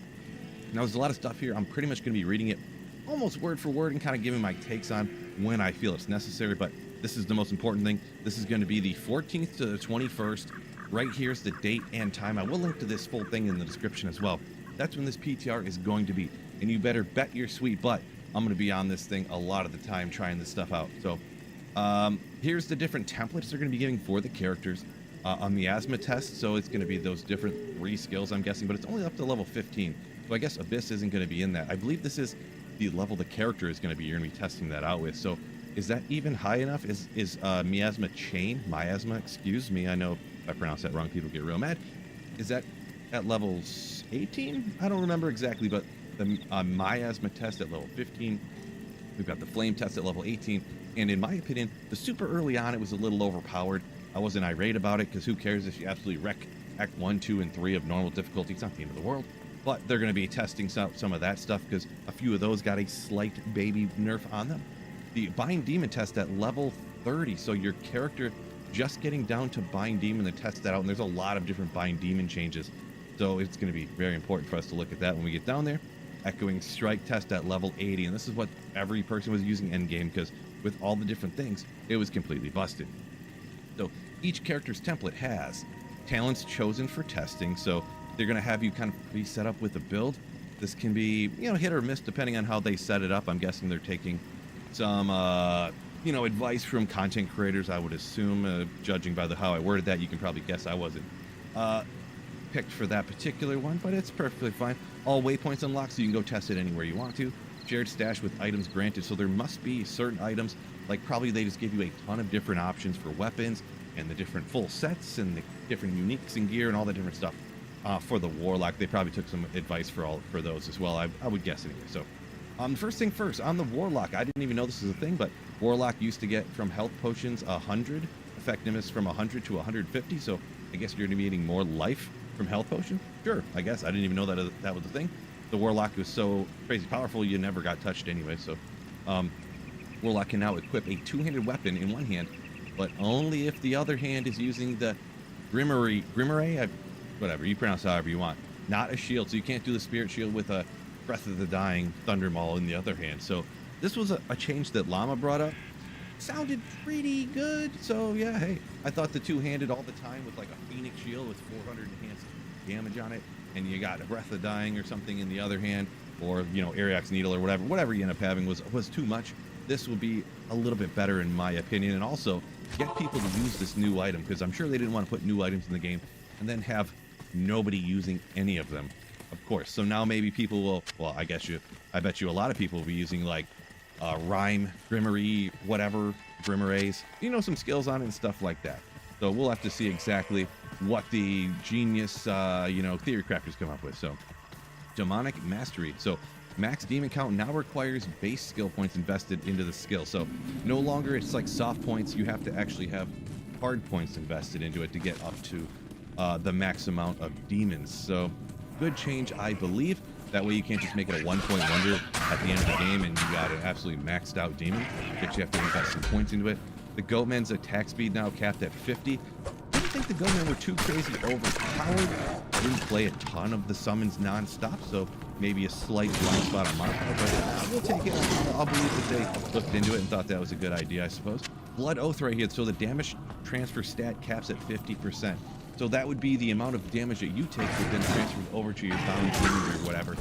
Speaker 6: Now, there's a lot of stuff here. I'm pretty much going to be reading it almost word for word and kind of giving my takes on when I feel it's necessary, but this is the most important thing. This is going to be the 14th to the 21st. Right here's the date and time. I will link to this full thing in the description as well. That's when this PTR is going to be, and you better bet your sweet butt I'm going to be on this thing a lot of the time trying this stuff out. So Here's the different templates they're going to be giving for the characters on the asthma test. So it's going to be those different 3 skills, I'm guessing, but it's only up to level 15. So I guess Abyss isn't going to be in that. I believe this is the level the character is going to be. You're going to be testing that out with. So is that even high enough? Is miasma chain, miasma, excuse me, I know if I pronounce that wrong, people get real mad. Is that at level 18? I don't remember exactly, but the miasma test at level 15. We've got the flame test at level 18. And in my opinion, the super early on, it was a little overpowered. I wasn't irate about it because who cares if you absolutely wreck Act 1, 2, and 3 of normal difficulty. It's not the end of the world. But they're going to be testing some of that stuff because a few of those got a slight baby nerf on them. The Bind Demon test at level 30. So your character just getting down to Bind Demon and test that out. And there's a lot of different Bind Demon changes. So it's going to be very important for us to look at that when we get down there. Echoing Strike test at level 80. And this is what every person was using endgame because with all the different things, it was completely busted. So each character's template has talents chosen for testing. So they're going to have you kind of pre-set up with a build. This can be, hit or miss depending on how they set it up. I'm guessing they're taking some, advice from content creators, I would assume. Judging by how I worded that, you can probably guess I wasn't picked for that particular one, but it's perfectly fine. All waypoints unlocked, so you can go test it anywhere you want to. Shared stash with items granted, so there must be certain items, like probably they just give you a ton of different options for weapons and the different full sets and the different uniques and gear and all the different stuff. For the Warlock, they probably took some advice for those as well, I would guess anyway. So first thing first, on the Warlock, I didn't even know this was a thing, but Warlock used to get from health potions 100, effectiveness from 100 to 150, so I guess you're going to be getting more life from health potion? Sure, I guess. I didn't even know that was a thing. The Warlock was so crazy powerful, you never got touched anyway, so Warlock can now equip a 2-handed weapon in one hand, but only if the other hand is using the Grimmere, whatever, you pronounce it however you want, not a shield, so you can't do the Spirit Shield with a Breath of the Dying Thunder Maul in the other hand. So this was a change that Llama brought up. Sounded pretty good, so yeah, hey, I thought the 2-handed all the time with like a Phoenix Shield with 400 enhanced damage on it, and you got a Breath of Dying or something in the other hand, or Ariok's Needle or whatever you end up having was too much. This will be a little bit better in my opinion, and also get people to use this new item, because I'm sure they didn't want to put new items in the game and then have nobody using any of them, of course. So now maybe people will, well, I bet you a lot of people will be using like Rhyme, Grimmere, whatever, Grimmeres, some skills on it and stuff like that. So we'll have to see exactly what the genius, theory crafters come up with. So Demonic Mastery. So max demon count now requires base skill points invested into the skill. So no longer it's like soft points. You have to actually have hard points invested into it to get up to the max amount of demons. So good change, I believe. That way you can't just make it a 1-point wonder at the end of the game and you got an absolutely maxed out demon, but you have to invest some points into it. The Goatmen's attack speed now capped at 50. I didn't think the Goatmen were too crazy overpowered. I didn't play a ton of the summons non-stop, so maybe a slight blind spot on my part, but we'll take it. I'll believe that they looked into it and thought that was a good idea, I suppose. Blood Oath right here, so the damage transfer stat caps at 50%. So that would be the amount of damage that you take that then transfers over to your bound demon or whatever.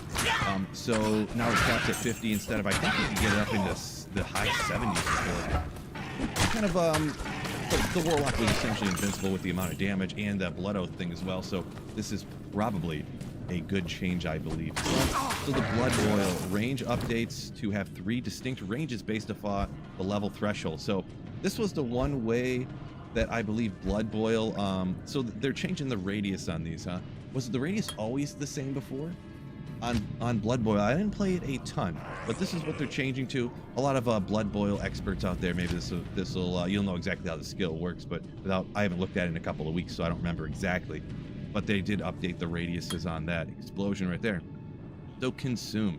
Speaker 6: So now it's capped at 50 instead of, I think you can get it up into the high 70s before. Kind of, the Warlock was essentially invincible with the amount of damage and that Blood Oath thing as well. So this is probably a good change, I believe. So the Blood Boil range updates to have 3 distinct ranges based off the level threshold. So this was the one way that I believe Blood Boil, so they're changing the radius on these, huh? Was the radius always the same before? On Blood Boil, I didn't play it a ton, but this is what they're changing to. A lot of Blood Boil experts out there, maybe this'll you'll know exactly how the skill works, but I haven't looked at it in a couple of weeks, so I don't remember exactly. But they did update the radiuses on that explosion right there. So Consume.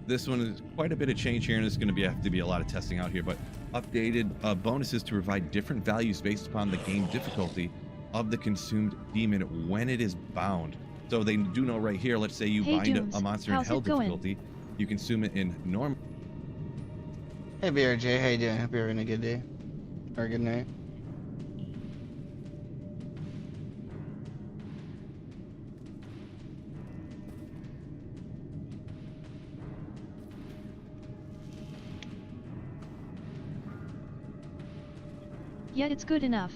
Speaker 6: This one is quite a bit of change here, and it's going to have to be a lot of testing out here, but updated bonuses to provide different values based upon the game difficulty of the consumed demon when it is bound. So they do know right here, let's say you bind a monster in hell difficulty, you consume it in normal.
Speaker 3: Hey BRJ, how you doing? Hope you're having a good day or a good night.
Speaker 4: Yet it's good enough.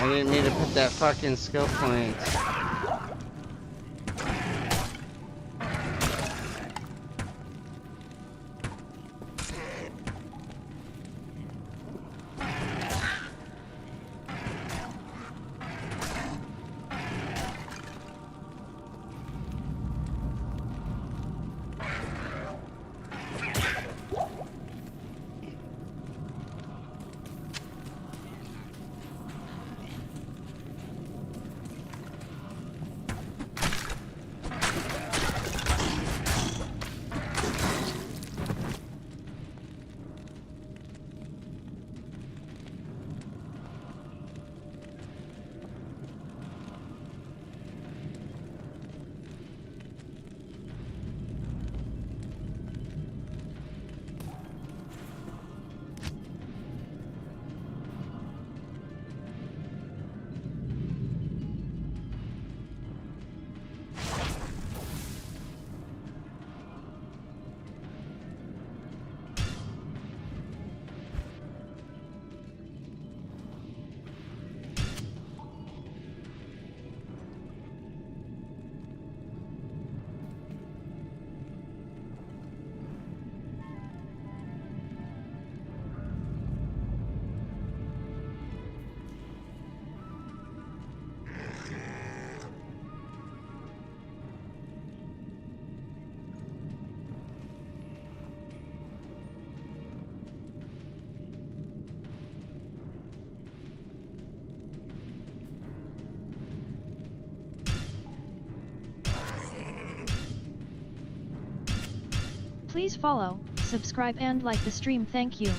Speaker 3: I didn't mean to put that fucking skill point.
Speaker 4: Please follow, subscribe and like the stream, thank you.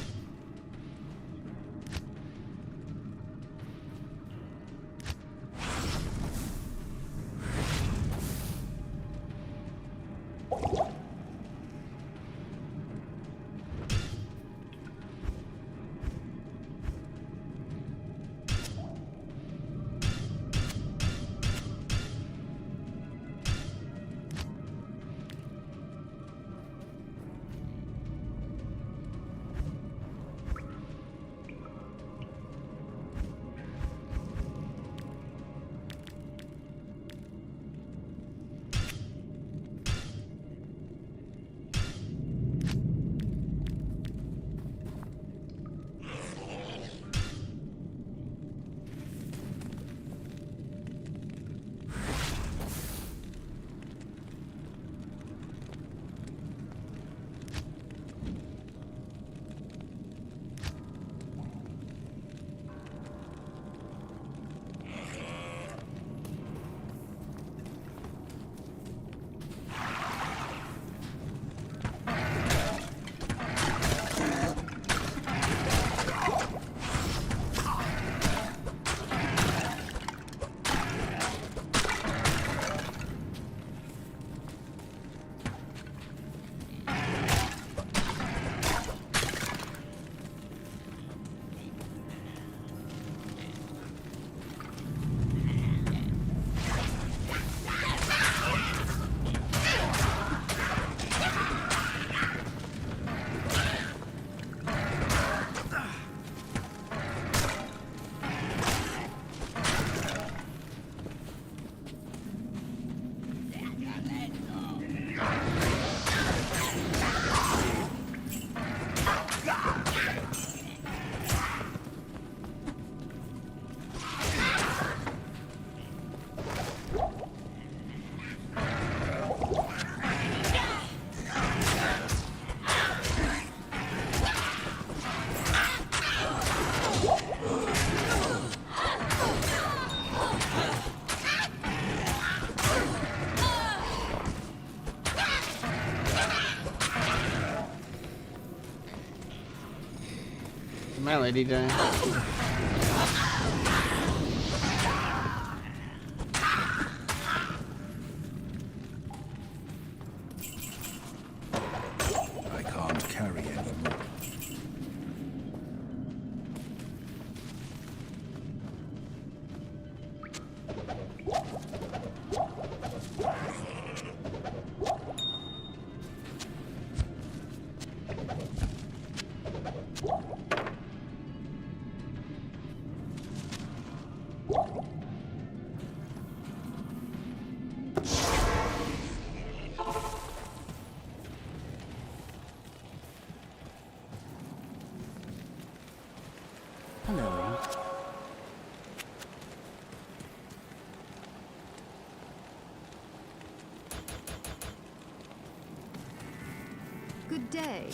Speaker 3: My lady died.
Speaker 8: I can't carry anymore.
Speaker 9: Hello.
Speaker 10: Good day.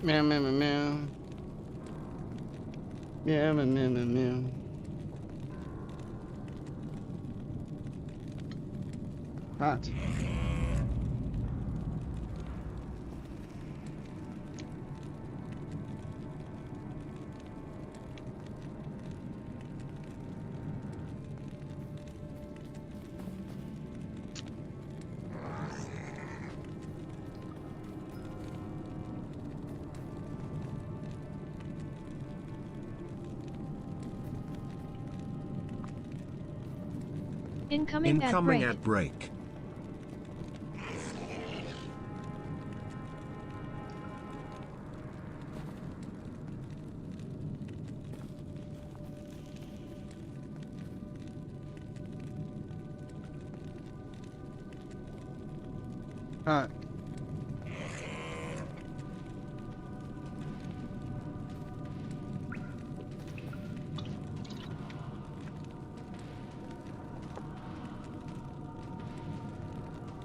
Speaker 3: Meow, meow, meow, meow. Meow, meow, meow, meow, meow. Hot.
Speaker 4: Incoming
Speaker 5: at break.
Speaker 3: Hot.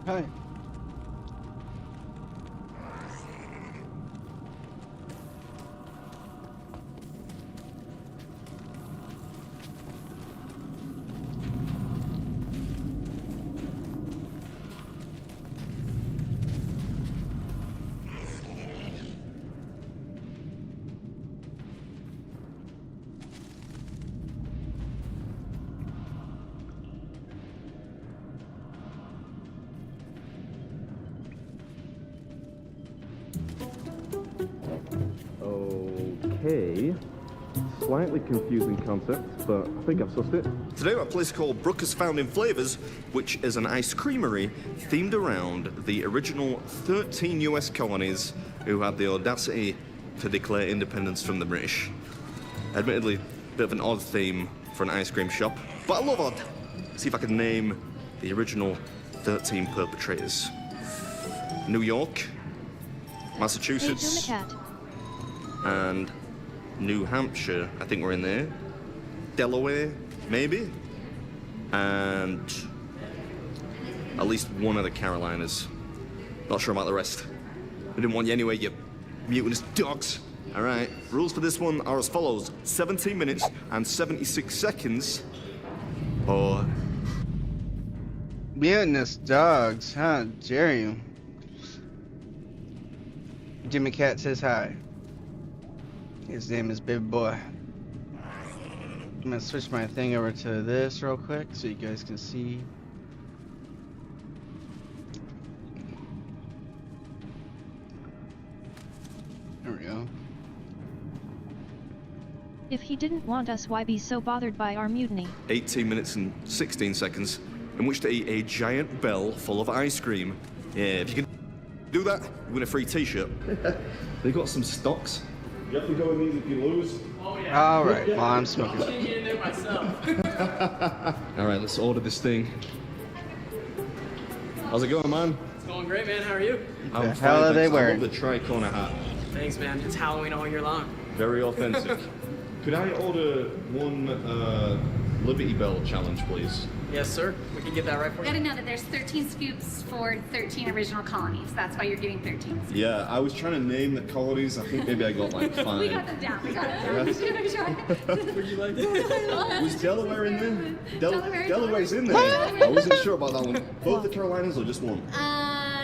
Speaker 3: Hi.
Speaker 11: Okay. Slightly confusing concept, but I think I've sussed it.
Speaker 12: Today we're at a place called Brooker's Founding Flavors, which is an ice creamery themed around the original 13 US colonies who had the audacity to declare independence from the British. Admittedly, a bit of an odd theme for an ice cream shop, but I love odd. See if I can name the original 13 perpetrators. New York, Massachusetts, and New Hampshire, I think we're in there. Delaware, maybe? And at least one of the Carolinas. Not sure about the rest. We didn't want you anyway, you mutinous dogs. All right, rules for this one are as follows. 17 minutes and 76 seconds, or...
Speaker 3: Mutinous dogs, how dare you? Jimmy Cat says hi. His name is Big Boy. I'm gonna switch my thing over to this real quick so you guys can see
Speaker 4: If he didn't want us, why be so bothered by our mutiny?
Speaker 12: 18 minutes and 16 seconds in which to eat a giant bell full of ice cream. Yeah, if you can do that, you win a free t-shirt. They got some stocks. You have to go in these if you lose.
Speaker 3: Oh, yeah. All right, well, I'm smoking.
Speaker 9: I can't get in there myself.
Speaker 12: All right, let's order this thing. How's it going, man?
Speaker 9: It's going great, man. How are you?
Speaker 12: I'm
Speaker 3: The hell are they
Speaker 12: thanks.
Speaker 3: wearing?
Speaker 12: I love the tri-corner hat.
Speaker 9: Thanks, man. It's Halloween all year long.
Speaker 12: Very authentic. Could I order one Liberty Bell challenge, please?
Speaker 9: Yes, sir. We can get that right for
Speaker 13: You
Speaker 9: you.
Speaker 13: gotta know that there's 13 scoops for 13 original colonies. That's why you're getting 13.
Speaker 12: Yeah, I was trying to name the colonies. I think maybe I got like 5.
Speaker 13: We got them down. We got them down. Should I try?
Speaker 9: Would you like that?
Speaker 12: Was Delaware in there?
Speaker 13: Delaware.
Speaker 12: Delaware's in there. I wasn't sure about that one. Both the Carolinas or just one?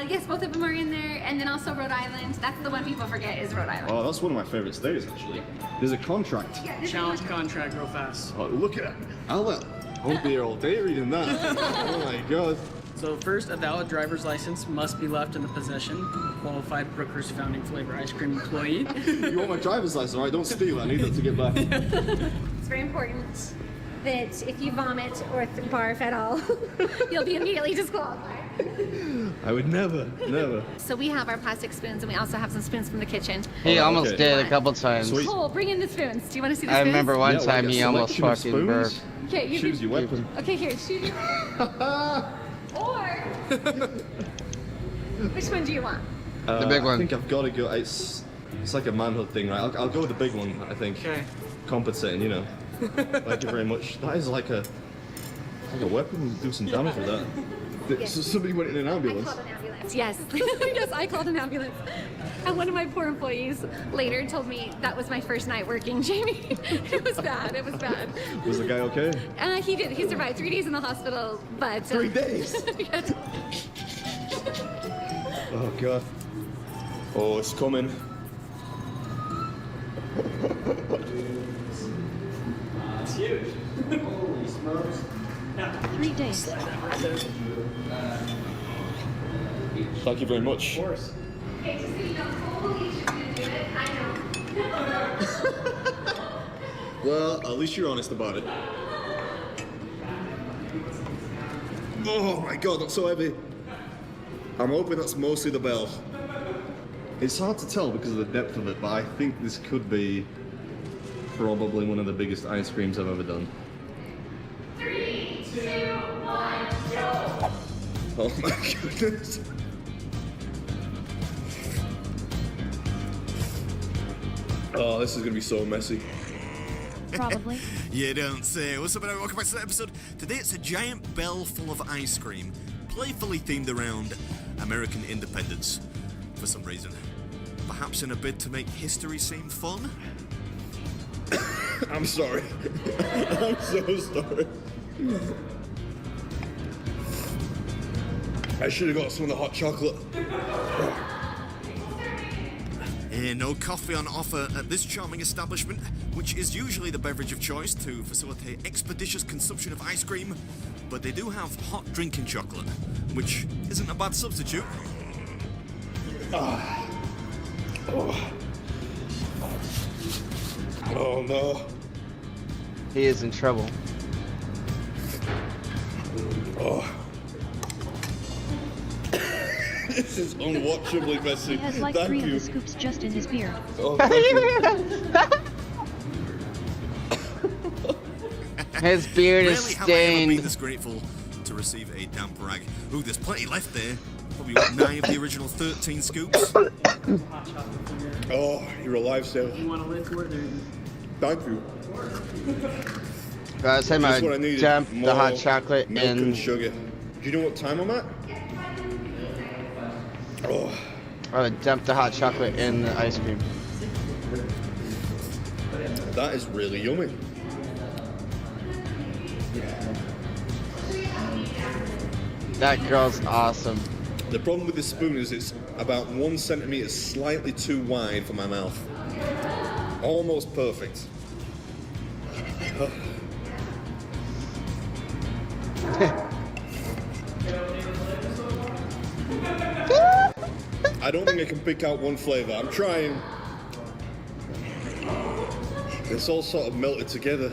Speaker 13: Yes, both of them are in there. And then also Rhode Island. That's the one people forget is Rhode Island.
Speaker 12: Oh, that's one of my favorite states, actually. There's a contract.
Speaker 13: Yeah, this is
Speaker 9: Challenge
Speaker 13: one.
Speaker 9: contract real fast.
Speaker 12: Oh, look at that. I'll be here all day reading that. Oh my god.
Speaker 9: So first, a valid driver's license must be left in the possession of a qualified Brooker's Founding Flavor Ice Cream employee.
Speaker 12: You want my driver's license, all right? Don't steal it. I need that to get back.
Speaker 13: It's very important that if you vomit or barf at all, you'll be immediately disqualified.
Speaker 12: I would never.
Speaker 13: So we have our plastic spoons, and we also have some spoons from the kitchen.
Speaker 3: He almost
Speaker 12: okay.
Speaker 3: did a couple times.
Speaker 12: Sweet.
Speaker 13: Cole, bring in the spoons. Do you want to see the
Speaker 3: I
Speaker 13: spoons?
Speaker 3: remember one
Speaker 12: Yeah, like
Speaker 3: time
Speaker 12: a
Speaker 3: he almost
Speaker 12: selection of
Speaker 3: fucking burped.
Speaker 12: spoons.
Speaker 13: Okay, you
Speaker 12: Choose
Speaker 13: can.
Speaker 12: your weapon.
Speaker 13: Okay, here, shoot it. Or which one do you want?
Speaker 3: The big one.
Speaker 12: I think I've got to go. It's like a manhood thing, right? I'll go with the big one. I think.
Speaker 9: Okay.
Speaker 12: Compensating, you know. Thank you very much. That is like a weapon. Do some damage with that.
Speaker 13: Yes.
Speaker 12: So somebody went in an
Speaker 13: I
Speaker 12: ambulance.
Speaker 13: called an ambulance. Yes. Yes, I called an ambulance. And one of my poor employees later told me that was my first night working, Jamie. It was bad. It was bad.
Speaker 12: Was the guy okay?
Speaker 13: He did. He survived 3 days in the hospital, but
Speaker 12: 3 days.
Speaker 13: Yes.
Speaker 12: Oh god. Oh, it's coming.
Speaker 9: It's huge. Holy smokes.
Speaker 4: 3 days.
Speaker 12: Thank you very much.
Speaker 9: Of course.
Speaker 13: Okay, just so you know, Cole believes you're gonna do it. I know.
Speaker 12: Well, at least you're honest about it. Oh my god, that's so heavy. I'm hoping that's mostly the bell. It's hard to tell because of the depth of it, but I think this could be probably one of the biggest ice creams I've ever done.
Speaker 13: 3, 2, 1, go!
Speaker 12: Oh my goodness. Oh, this is gonna be so messy.
Speaker 4: Probably.
Speaker 14: You don't say. What's up, everyone? Welcome back to the episode. Today it's a giant bell full of ice cream, playfully themed around American independence for some reason. Perhaps in a bid to make history seem fun?
Speaker 12: I'm sorry. I'm so sorry. I should have got some of the hot chocolate.
Speaker 14: No coffee on offer at this charming establishment, which is usually the beverage of choice to facilitate expeditious consumption of ice cream, but they do have hot drinking chocolate, which isn't a bad substitute.
Speaker 12: Oh no.
Speaker 3: He is in trouble.
Speaker 12: Oh. This is unwatchably messy.
Speaker 4: He has like
Speaker 12: Thank
Speaker 4: 3
Speaker 12: you.
Speaker 4: of the scoops just in his beard.
Speaker 12: Oh, thank you.
Speaker 3: His beard is
Speaker 14: Rarely have I ever been
Speaker 3: stained.
Speaker 14: this grateful to receive a damp rag. Ooh, there's plenty left there. Probably got 9 of the original 13 scoops.
Speaker 12: Oh, you're a lifesaver.
Speaker 9: You want to live for it?
Speaker 12: Thank you.
Speaker 3: Guys, I'm
Speaker 12: Just what I
Speaker 3: gonna
Speaker 12: needed.
Speaker 3: dump the
Speaker 12: More
Speaker 3: hot chocolate
Speaker 12: milk
Speaker 3: in.
Speaker 12: and sugar. Do you know what time I'm at? Oh,
Speaker 3: I'm gonna dump the hot chocolate in the ice cream.
Speaker 12: that is really yummy.
Speaker 3: That girl's awesome.
Speaker 12: The problem with this spoon is it's about 1 centimeter slightly too wide for my mouth. Almost perfect. I don't think I can pick out one flavor. I'm trying. It's all sort of melted together.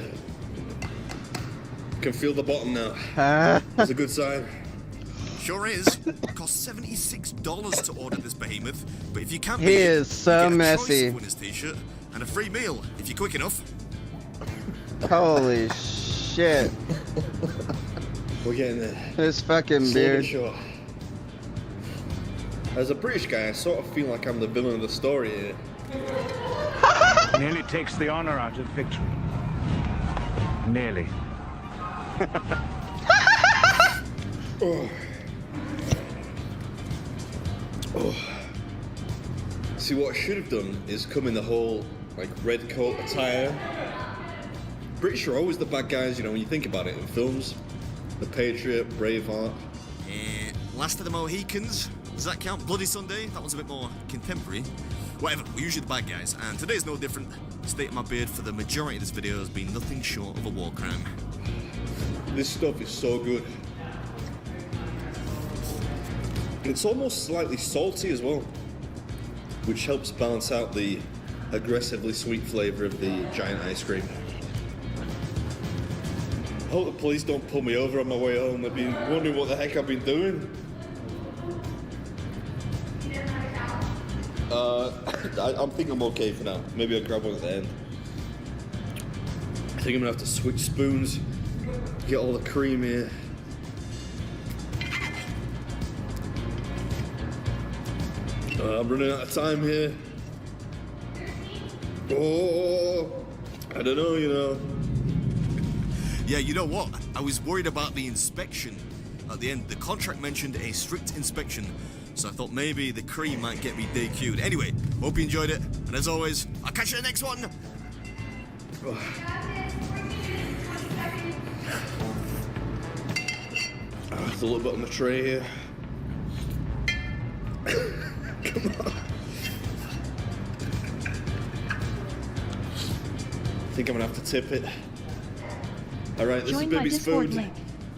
Speaker 12: Can feel the bottom now. That's a good sign.
Speaker 14: Sure is. Costs $76 to order this behemoth, but if you can't
Speaker 3: He
Speaker 14: beat it,
Speaker 3: is so
Speaker 14: you get a
Speaker 3: messy.
Speaker 14: choice winner's t-shirt and a free meal if you're quick enough.
Speaker 3: Holy shit.
Speaker 12: We're getting there.
Speaker 3: His fucking
Speaker 12: Slowly
Speaker 3: beard.
Speaker 12: sure. As a British guy, I sort of feel like I'm the villain of the story here.
Speaker 15: Nearly takes the honor out of victory. Nearly.
Speaker 12: Oh. Oh. See, what I should have done is come in the whole, like, red coat attire. British are always the bad guys, you know, when you think about it in films. The Patriot, Braveheart.
Speaker 14: Last of the Mohicans. Does that count? Bloody Sunday? That one's a bit more contemporary. Whatever, we're usually the bad guys, and today's no different. The state of my beard for the majority of this video has been nothing short of a war crime.
Speaker 12: This stuff is so good. It's almost slightly salty as well, which helps balance out the aggressively sweet flavor of the giant ice cream. I hope the police don't pull me over on my way home. They've been wondering what the heck I've been doing. I think I'm okay for now. Maybe I'll grab one at the end. I think I'm gonna have to switch spoons, get all the cream here. I'm running out of time here. Oh, I don't know, you know.
Speaker 14: Yeah, you know what? I was worried about the inspection. At the end, the contract mentioned a strict inspection, so I thought maybe the cream might get me DQ'd. Anyway, hope you enjoyed it, and as always, I'll catch you in the next one!
Speaker 12: There's a little bit on the tray here. Come on. I think I'm gonna have to tip it. Alright, this
Speaker 4: Join
Speaker 12: is
Speaker 4: my
Speaker 12: Bibby's
Speaker 4: Discord
Speaker 12: food.
Speaker 4: link.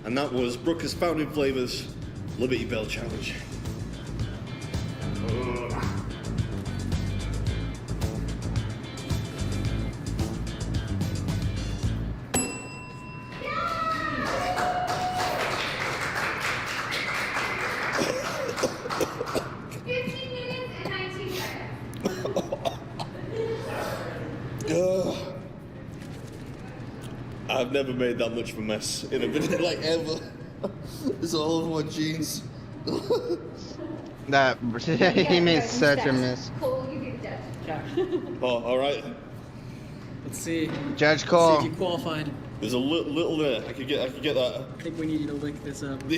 Speaker 12: And that was Brooker's Founding Flavors Liberty Bell Challenge. I've never made that much of a mess in a video, like, ever. It's all over my jeans.
Speaker 3: That he made such a mess.
Speaker 12: Oh, all right.
Speaker 9: Let's see.
Speaker 3: Judge
Speaker 9: See
Speaker 3: Cole.
Speaker 9: if you qualified.
Speaker 12: There's a little there. I could get that.
Speaker 9: I think we need you to link this up. No,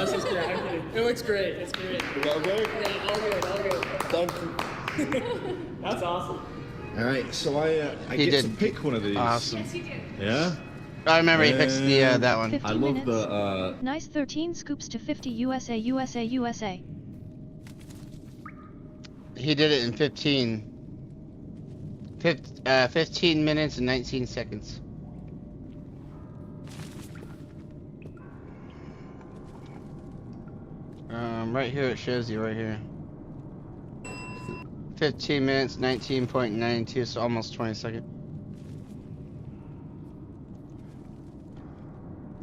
Speaker 9: this is great. I'm kidding. It looks great. It's great.
Speaker 12: Is that okay?
Speaker 9: Yeah, all good. All good.
Speaker 12: Thank you.
Speaker 9: That's awesome.
Speaker 12: All right, so I
Speaker 3: He
Speaker 12: get
Speaker 3: did
Speaker 12: to pick one of these.
Speaker 3: awesome.
Speaker 13: Yes, you do.
Speaker 12: Yeah.
Speaker 3: I remember he fixed the that one.
Speaker 4: 50
Speaker 12: I love
Speaker 4: minutes.
Speaker 12: the
Speaker 4: Nice 13 scoops to 50 USA USA USA.
Speaker 3: He did it in 15 minutes and 19 seconds. Right here it shows you right here. 15 minutes, 19.92, so almost 20 seconds.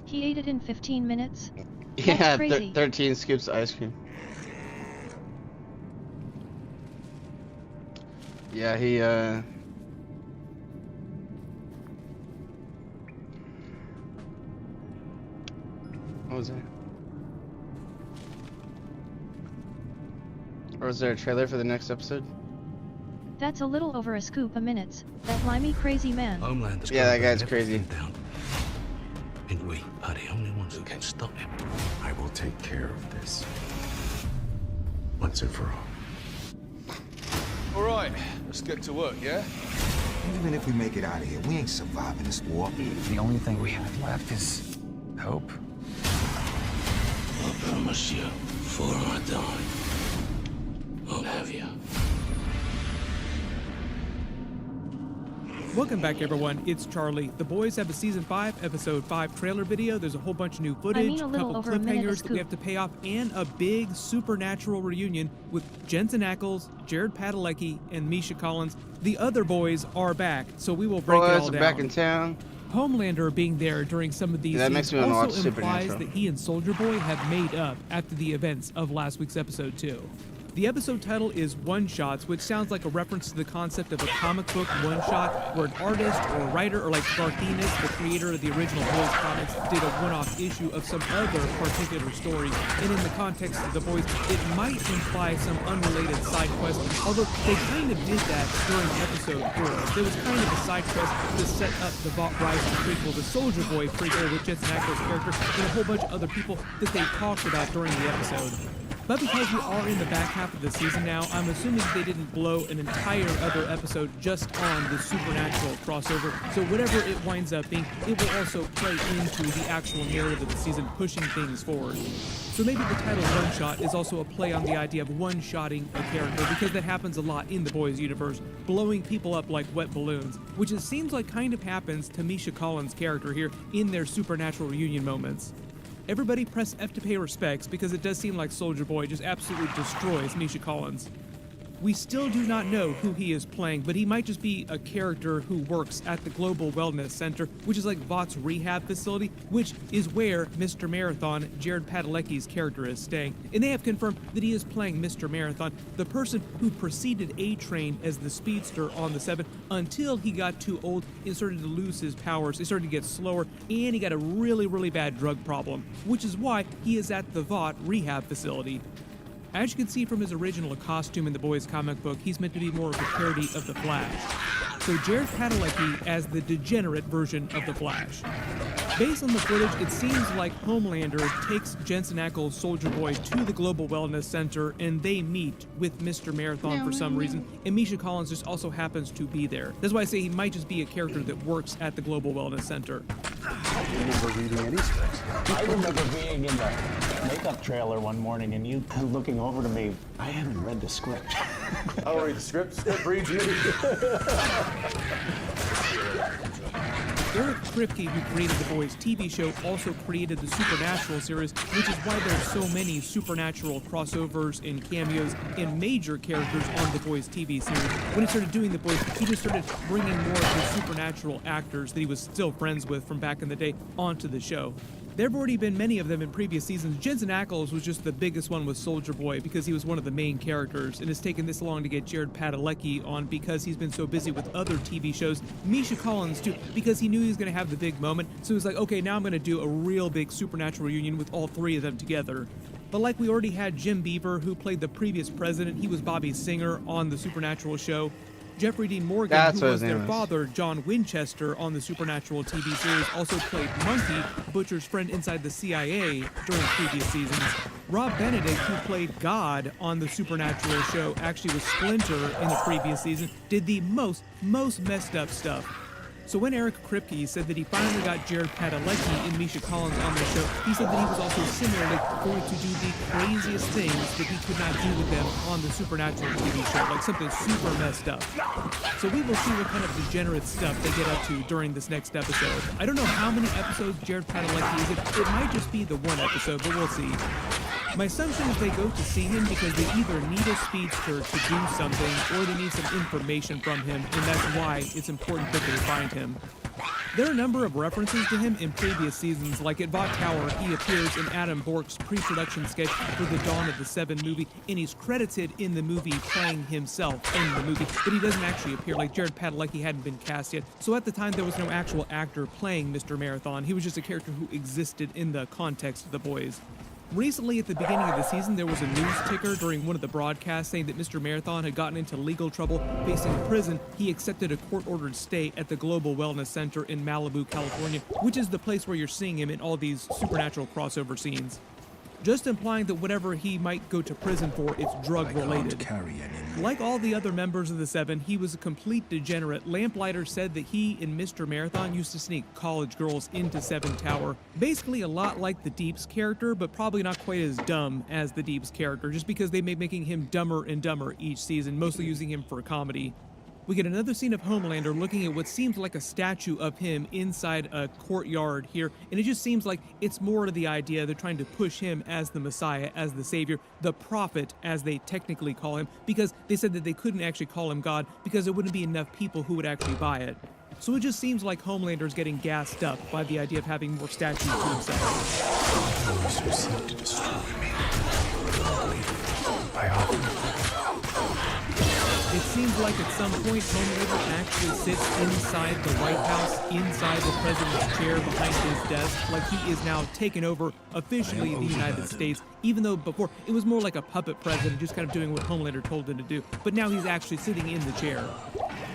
Speaker 4: He ate it in 15 minutes. That's
Speaker 3: Yeah,
Speaker 4: crazy.
Speaker 3: 13 scoops of ice cream. Yeah, he what was that? Or was there a trailer for the next episode?
Speaker 4: That's a little over a scoop a minute. That limey crazy man.
Speaker 8: Homeland is
Speaker 3: Yeah, that
Speaker 8: gonna
Speaker 3: guy's
Speaker 8: burn
Speaker 3: crazy.
Speaker 8: everything down. And we are the only ones who can stop him.
Speaker 5: I will take care of this. Once and for all.
Speaker 1: All right, let's get to work, yeah?
Speaker 16: Even if we make it out of here, we ain't surviving this war.
Speaker 17: The only thing we have left is hope.
Speaker 8: I promise you, before I die, I'll have you.
Speaker 1: Welcome back, everyone. It's Charlie. The boys have a season 5, episode 5 trailer video. There's a whole bunch of new footage,
Speaker 4: a
Speaker 1: a
Speaker 4: little
Speaker 1: couple
Speaker 4: over a minute of
Speaker 1: cliffhangers that we have to pay off, and a big supernatural reunion with Jensen Ackles, Jared Padalecki, and Misha Collins. The other boys are back, so we will break it all down.
Speaker 3: Back in town.
Speaker 1: Homelander being there during some of these
Speaker 3: that makes me want to watch
Speaker 1: also implies
Speaker 3: Supernatural.
Speaker 1: that he and Soldier Boy have made up after the events of last week's episode 2. The episode title is One Shots, which sounds like a reference to the concept of a comic book one-shot, where an artist or a writer, or like Garth Ennis, the creator of the original Boys comics, did a one-off issue of some other particular story. And in the context of the Boys, it might imply some unrelated side quest, although they kind of did that during episode 4. There was kind of a side quest to set up the Vought Rising prequel, the Soldier Boy prequel with Jensen Ackles' character, and a whole bunch of other people that they talked about during the episode. But because we are in the back half of the season now, I'm assuming they didn't blow an entire other episode just on the Supernatural crossover. So whatever it winds up being, it will also play into the actual narrative of the season, pushing things forward. So maybe the title One Shot is also a play on the idea of one-shotting a character, because that happens a lot in the Boys universe, blowing people up like wet balloons, which it seems like kind of happens to Misha Collins' character here in their Supernatural reunion moments. Everybody press F to pay respects, because it does seem like Soldier Boy just absolutely destroys Misha Collins. We still do not know who he is playing, but he might just be a character who works at the Global Wellness Center, which is like Vought's rehab facility, which is where Mr. Marathon, Jared Padalecki's character, is staying. And they have confirmed that he is playing Mr. Marathon, the person who preceded A-Train as the speedster on the 7 until he got too old and started to lose his powers. He started to get slower, and he got a really, really bad drug problem, which is why he is at the Vought rehab facility. As you can see from his original costume in the Boys comic book, he's meant to be more of a parody of the Flash. So Jared Padalecki as the degenerate version of the Flash. Based on the footage, it seems like Homelander takes Jensen Ackles' Soldier Boy to the Global Wellness Center, and they meet with Mr. Marathon for some reason, and Misha Collins just also happens to be there. That's why I say he might just be a character that works at the Global Wellness Center.
Speaker 15: I remember reading any scripts. I remember being in the makeup trailer one morning and you looking over to me. I haven't read the script. I'll read the script. Script reads you.
Speaker 1: Eric Kripke, who created the Boys TV show, also created the Supernatural series, which is why there are so many Supernatural crossovers and cameos and major characters on the Boys TV series. When he started doing the Boys, he just started bringing more of the Supernatural actors that he was still friends with from back in the day onto the show. There have already been many of them in previous seasons. Jensen Ackles was just the biggest one with Soldier Boy because he was one of the main characters, and it's taken this long to get Jared Padalecki on because he's been so busy with other TV shows. Misha Collins too, because he knew he was going to have the big moment, so he was like, okay, now I'm going to do a real big Supernatural reunion with all three of them together. But like we already had Jim Beaver, who played the previous president, he was Bobby Singer on the Supernatural show. Jeffrey Dean Morgan, who was their father, John Winchester, on the Supernatural TV series, also played Monkey, Butcher's friend inside the CIA during previous seasons. Rob Benedict, who played God on the Supernatural show, actually was Splinter in the previous season, did the most messed up stuff. So when Eric Kripke said that he finally got Jared Padalecki and Misha Collins on the show, he said that he was also similarly going to do the craziest things that he could not do with them on the Supernatural TV show, like something super messed up. So we will see what kind of degenerate stuff they get up to during this next episode. I don't know how many episodes Jared Padalecki is in. It might just be the one episode, but we'll see. My assumption is they go to see him because they either need a speedster to do something or they need some information from him, and that's why it's important that they find him. There are a number of references to him in previous seasons, like at Vought Tower, he appears in Adam Bork's pre-production sketch for the Dawn of the Seven movie, and he's credited in the movie playing himself in the movie, but he doesn't actually appear. Like Jared Padalecki hadn't been cast yet, so at the time there was no actual actor playing Mr. Marathon. He was just a character who existed in the context of the Boys. Recently, at the beginning of the season, there was a news ticker during one of the broadcasts saying that Mr. Marathon had gotten into legal trouble facing prison. He accepted a court-ordered stay at the Global Wellness Center in Malibu, California, which is the place where you're seeing him in all these Supernatural crossover scenes. Just implying that whatever he might go to prison for, it's drug-related. Like all the other members of the Seven, he was a complete degenerate. Lamplighter said that he and Mr. Marathon used to sneak college girls into Seven Tower. Basically a lot like the Deep's character, but probably not quite as dumb as the Deep's character, just because they made making him dumber and dumber each season, mostly using him for comedy. we get another scene of Homelander looking at what seems like a statue of him inside a courtyard here, and it just seems like it's more to the idea they're trying to push him as the Messiah, as the Savior, the Prophet, as they technically call him, because they said that they couldn't actually call him God because there wouldn't be enough people who would actually buy it. So it just seems like Homelander's getting gassed up by the idea of having more statues to himself.
Speaker 5: Those who seek to destroy me, I offer.
Speaker 1: It seems like at some point Homelander actually sits inside the White House, inside the president's chair behind his desk, like he is now taken over officially the United States, even though before it was more like a puppet president just kind of doing what Homelander told him to do, but now he's actually sitting in the chair.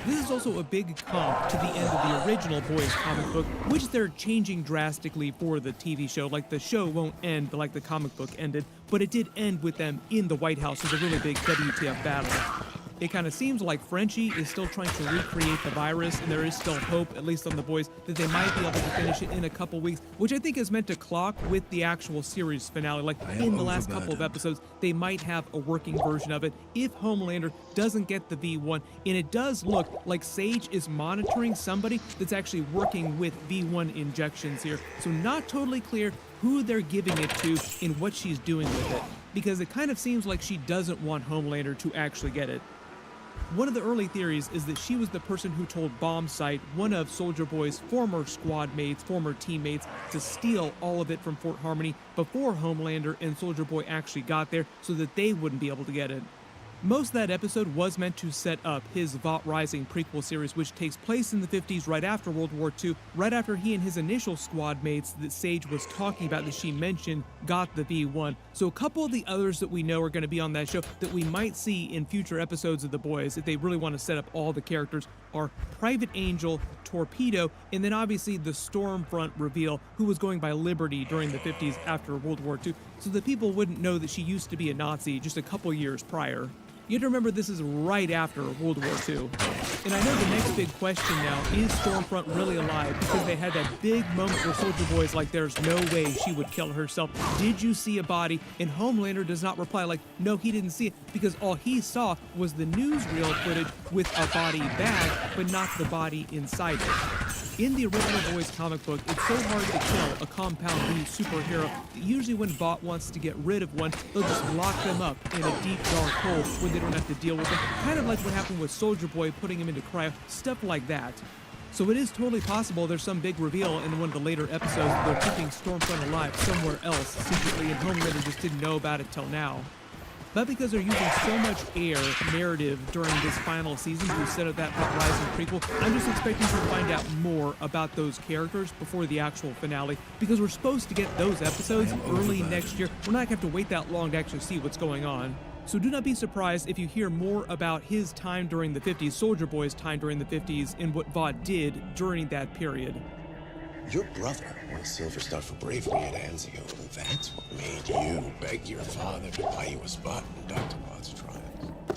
Speaker 1: This is also a big comp to the end of the original Boys comic book, which they're changing drastically for the TV show. Like, the show won't end like the comic book ended, but it did end with them in the White House with a really big WTF battle. It kind of seems like Frenchie is still trying to recreate the virus, and there is still hope, at least on the Boys, that they might be able to finish it in a couple weeks, which I think is meant to clock with the actual series finale. Like, in the last couple of episodes, they might have a working version of it if Homelander doesn't get the V1, and it does look like Sage is monitoring somebody that's actually working with V1 injections here, so not totally clear who they're giving it to and what she's doing with it, because it kind of seems like she doesn't want Homelander to actually get it. One of the early theories is that she was the person who told Bombsight, one of Soldier Boy's former squad mates, former teammates, to steal all of it from Fort Harmony before Homelander and Soldier Boy actually got there so that they wouldn't be able to get it. Most of that episode was meant to set up his Vought Rising prequel series, which takes place in the 50s right after World War II, right after he and his initial squad mates that Sage was talking about that she mentioned got the V1. So a couple of the others that we know are going to be on that show that we might see in future episodes of The Boys, if they really want to set up all the characters, are Private Angel, Torpedo, and then obviously the Stormfront reveal, who was going by Liberty during the 50s after World War II, so that people wouldn't know that she used to be a Nazi just a couple years prior. You have to remember this is right after World War II. And I know the next big question now, is Stormfront really alive? Because they had that big moment where Soldier Boy's like, there's no way she would kill herself. Did you see a body? And Homelander does not reply like, no, he didn't see it, because all he saw was the newsreel footage with a body bag, but not the body inside it. In the original Boys comic book, it's so hard to kill a compound B superhero that usually when Vought wants to get rid of one, they'll just lock them up in a deep dark hole where they don't have to deal with them. Kind of like what happened with Soldier Boy putting him into cryo, stuff like that. So it is totally possible there's some big reveal in one of the later episodes that they're keeping Stormfront alive somewhere else secretly, and Homelander just didn't know about it till now. But because they're using so much air narrative during this final season to set up that Vought Rising prequel, I'm just expecting to find out more about those characters before the actual finale, because we're supposed to get those episodes early next year. We're not going to have to wait that long to actually see what's going on. So do not be surprised if you hear more about his time during the 50s, Soldier Boy's time during the 50s, and what Vought did during that period.
Speaker 5: Your brother won a silver star for bravery at Anzio, and that's what made you beg your father to buy you a spot in Dr. Roth's trials.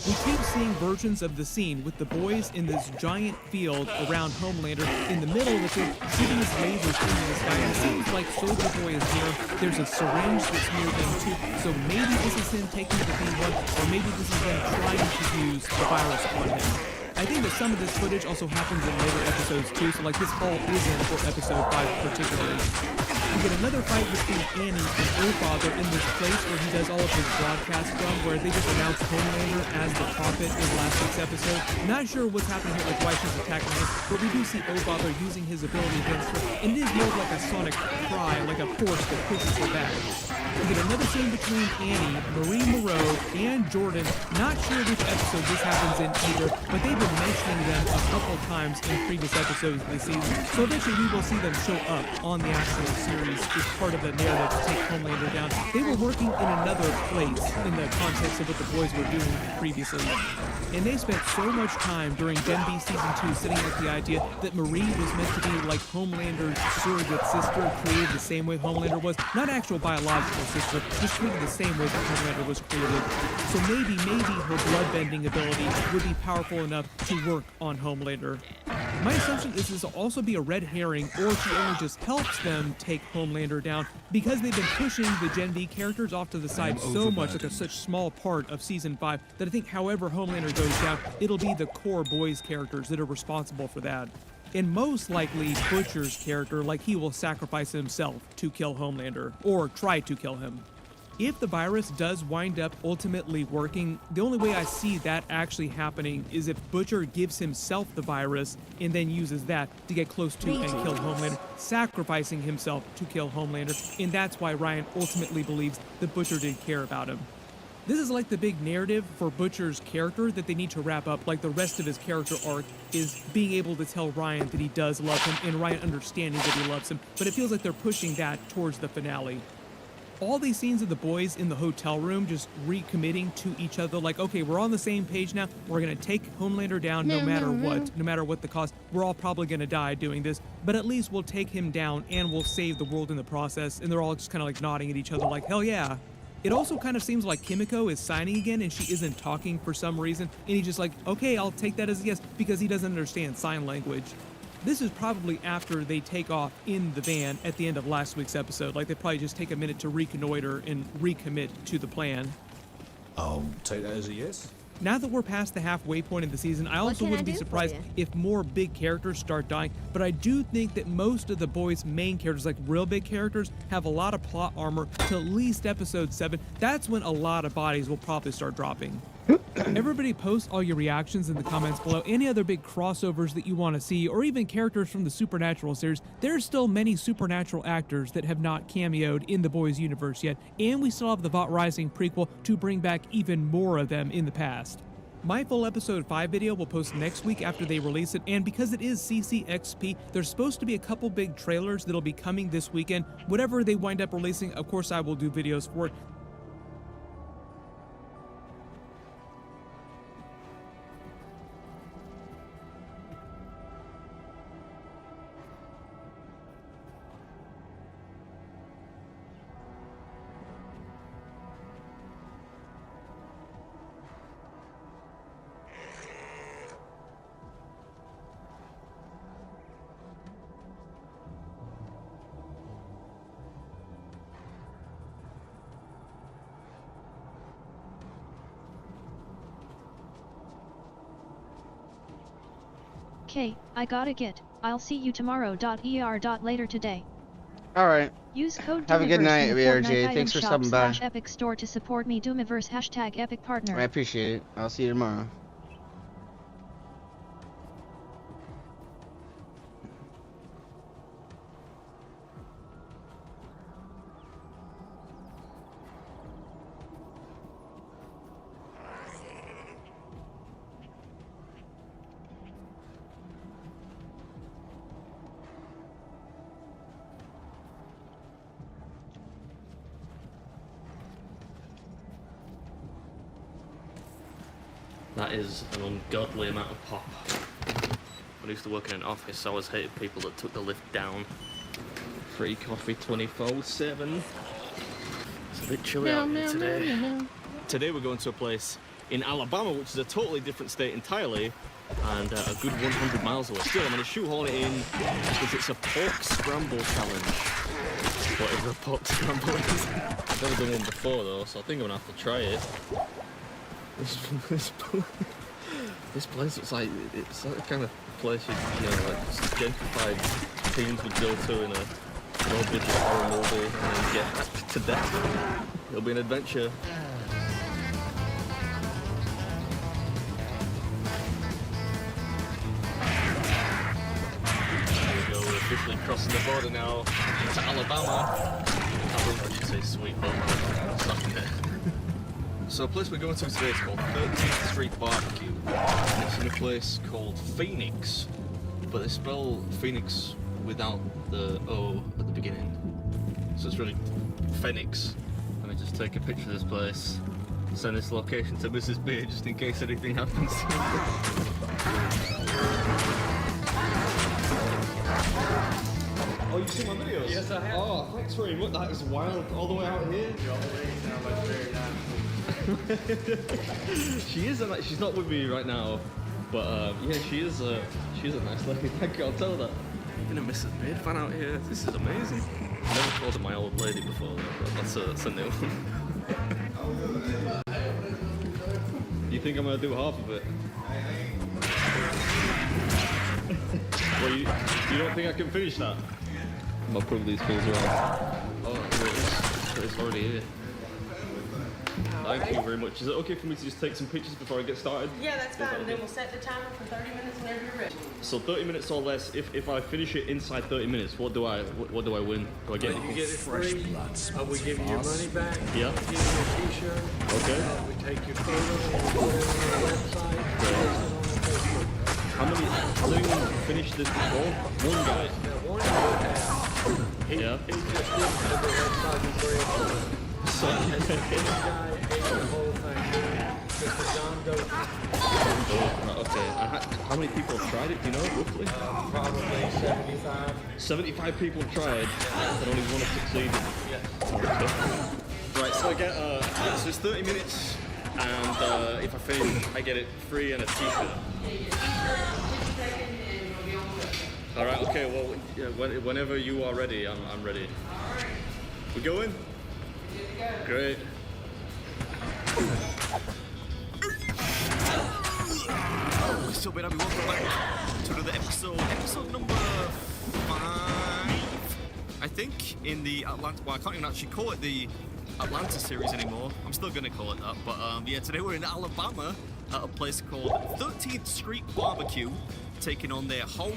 Speaker 1: We keep seeing versions of the scene with the Boys in this giant field around Homelander. In the middle of the field, shooting his lasers into the sky, and it seems like Soldier Boy is near him. There's a syringe that's near them too, so maybe this is him taking the V1, or maybe this is them trying to use the virus on him. I think that some of this footage also happens in later episodes too, so like this all is in for episode 5 particularly. We get another fight between Annie and Ofather in this place where he does all of his broadcasts from, where they just announced Homelander as the Prophet in last week's episode. Not sure what's happening here, like why she's attacking him, but we do see Ofather using his ability against her, and it is more like a sonic cry, like a force that pushes her back. We get another scene between Annie, Marie Moreau, and Jordan. Not sure which episode this happens in either, but they've been mentioning them a couple times in previous episodes this season, so eventually we will see them show up on the actual series as part of the narrative to take Homelander down. They were working in another place in the context of what the Boys were doing previously, and they spent so much time during Gen B Season 2 setting up the idea that Marie was meant to be like Homelander's surrogate sister, created the same way Homelander was, not actual biological sister, just treated the same way that Homelander was created. So maybe her bloodbending ability would be powerful enough to work on Homelander. My assumption is this will also be a red herring, or she only just helps them take Homelander down because they've been pushing the Gen V characters off to the side so much, like a such small part of Season 5, that I think however Homelander goes down, it'll be the core boys characters that are responsible for that. And most likely Butcher's character, like he will sacrifice himself to kill Homelander, or try to kill him. If the virus does wind up ultimately working, the only way I see that actually happening is if Butcher gives himself the virus and then uses that to get close to and kill Homelander, sacrificing himself to kill Homelander, and that's why Ryan ultimately believes that Butcher did care about him. This is like the big narrative for Butcher's character that they need to wrap up, like the rest of his character arc is being able to tell Ryan that he does love him and Ryan understanding that he loves him, but it feels like they're pushing that towards the finale. All these scenes of the boys in the hotel room just recommitting to each other, like, okay, we're on the same page now. We're going to take Homelander down no matter what the cost. We're all probably going to die doing this, but at least we'll take him down and we'll save the world in the process. And they're all just kind of like nodding at each other like, hell yeah. It also kind of seems like Kimiko is signing again and she isn't talking for some reason. And he's just like, okay, I'll take that as a yes, because he doesn't understand sign language. This is probably after they take off in the van at the end of last week's episode. Like, they probably just take a minute to reconnoiter and recommit to the plan.
Speaker 18: I'll take that as a yes.
Speaker 1: Now that we're past the halfway point of the season, I also wouldn't be surprised if more big characters start dying, but I do think that most of the boys' main characters, like real big characters, have a lot of plot armor till at least episode 7. That's when a lot of bodies will probably start dropping. Everybody post all your reactions in the comments below. Any other big crossovers that you want to see, or even characters from the Supernatural series. There's still many Supernatural actors that have not cameoed in the Boys universe yet, and we still have the Vought Rising prequel to bring back even more of them in the past. My full episode 5 video will post next week after they release it, and because it is CCXP, there's supposed to be a couple big trailers that'll be coming this weekend. Whatever they wind up releasing, of course I will do videos for it.
Speaker 4: Okay, I gotta get. I'll see you tomorrow. Later today.
Speaker 3: Alright.
Speaker 4: Use code
Speaker 3: Have a good
Speaker 4: Doomiverse
Speaker 3: night,
Speaker 4: in the
Speaker 3: VRJ.
Speaker 4: Fortnite
Speaker 3: Thanks for
Speaker 4: item
Speaker 3: stopping by.
Speaker 4: shop / Epic Store to support me. Doomiverse # Epic Partner.
Speaker 3: I appreciate it. I'll see you tomorrow.
Speaker 19: That is an ungodly amount of pop. When I used to work in an office, I always hated people that took the lift down. Free coffee 24/7. It's a bit chilly out here today. Today we're going to a place in Alabama, which is a totally different state entirely, and a good 100 miles away. Still, I'm going to shoehorn it in because it's a pork scramble challenge. Whatever a pork scramble is. I've never done one before though, so I think I'm going to have to try it. This place looks like it's like the kind of place you know, like gentrified teens would go to in a low-budget horror movie and then get hacked to death. It'll be an adventure. There we go, we're officially crossing the border now into Alabama. I should say sweet home. It's not in there. So the place we're going to today is called 13th Street Barbecue. And it's in a place called Phoenix, but they spell Phoenix without the O at the beginning. So it's really Phoenix. Let me just take a picture of this place, send this location to Mrs. B just in case anything happens. Oh, you've seen my videos? Yes, I have. Oh, thanks very much. That is wild. All the way out here. She is, she's not with me right now. But yeah, she's a nice lady. I'll tell her that. Even a Mrs. Maid fan out here. This is amazing. I've never called her my old lady before. That's a new one. You think I'm gonna do half of it? Well, you don't think I can finish that? I'll prove these fools wrong. Oh, it's already here. Thank you very much. Is it okay for me to just take some pictures before I get started?
Speaker 20: Yeah, that's fine. And then we'll set the timer for 30 minutes whenever you're ready.
Speaker 19: So 30 minutes or less. If I finish it inside 30 minutes, what do I win? Do I get
Speaker 18: You
Speaker 19: anything?
Speaker 18: get it free. We give you your money back.
Speaker 19: Yeah.
Speaker 18: We give you a t-shirt.
Speaker 19: Okay.
Speaker 18: We take your photo and put it on our website.
Speaker 19: How many finished this before? One guy.
Speaker 18: One guy has. He just did the website in 3 hours.
Speaker 19: So,
Speaker 18: and this guy ate the whole thing. Mr. John Doe.
Speaker 19: Okay. How many people have tried it? Do you know roughly?
Speaker 18: Probably 75.
Speaker 19: 75 people have tried, and only one has succeeded.
Speaker 18: Yes.
Speaker 19: Right. So I get so it's 30 minutes, and if I finish, I get it free and a t-shirt. All right. Okay. Well, yeah, whenever you are ready, I'm ready. We going? Great.
Speaker 14: So bad, welcome back to another episode number 5, I think, in the Atlanta. Well, I can't even actually call it the Atlanta series anymore. I'm still gonna call it that. But yeah, today we're in Alabama at a place called 13th Street Barbecue, taking on their Hog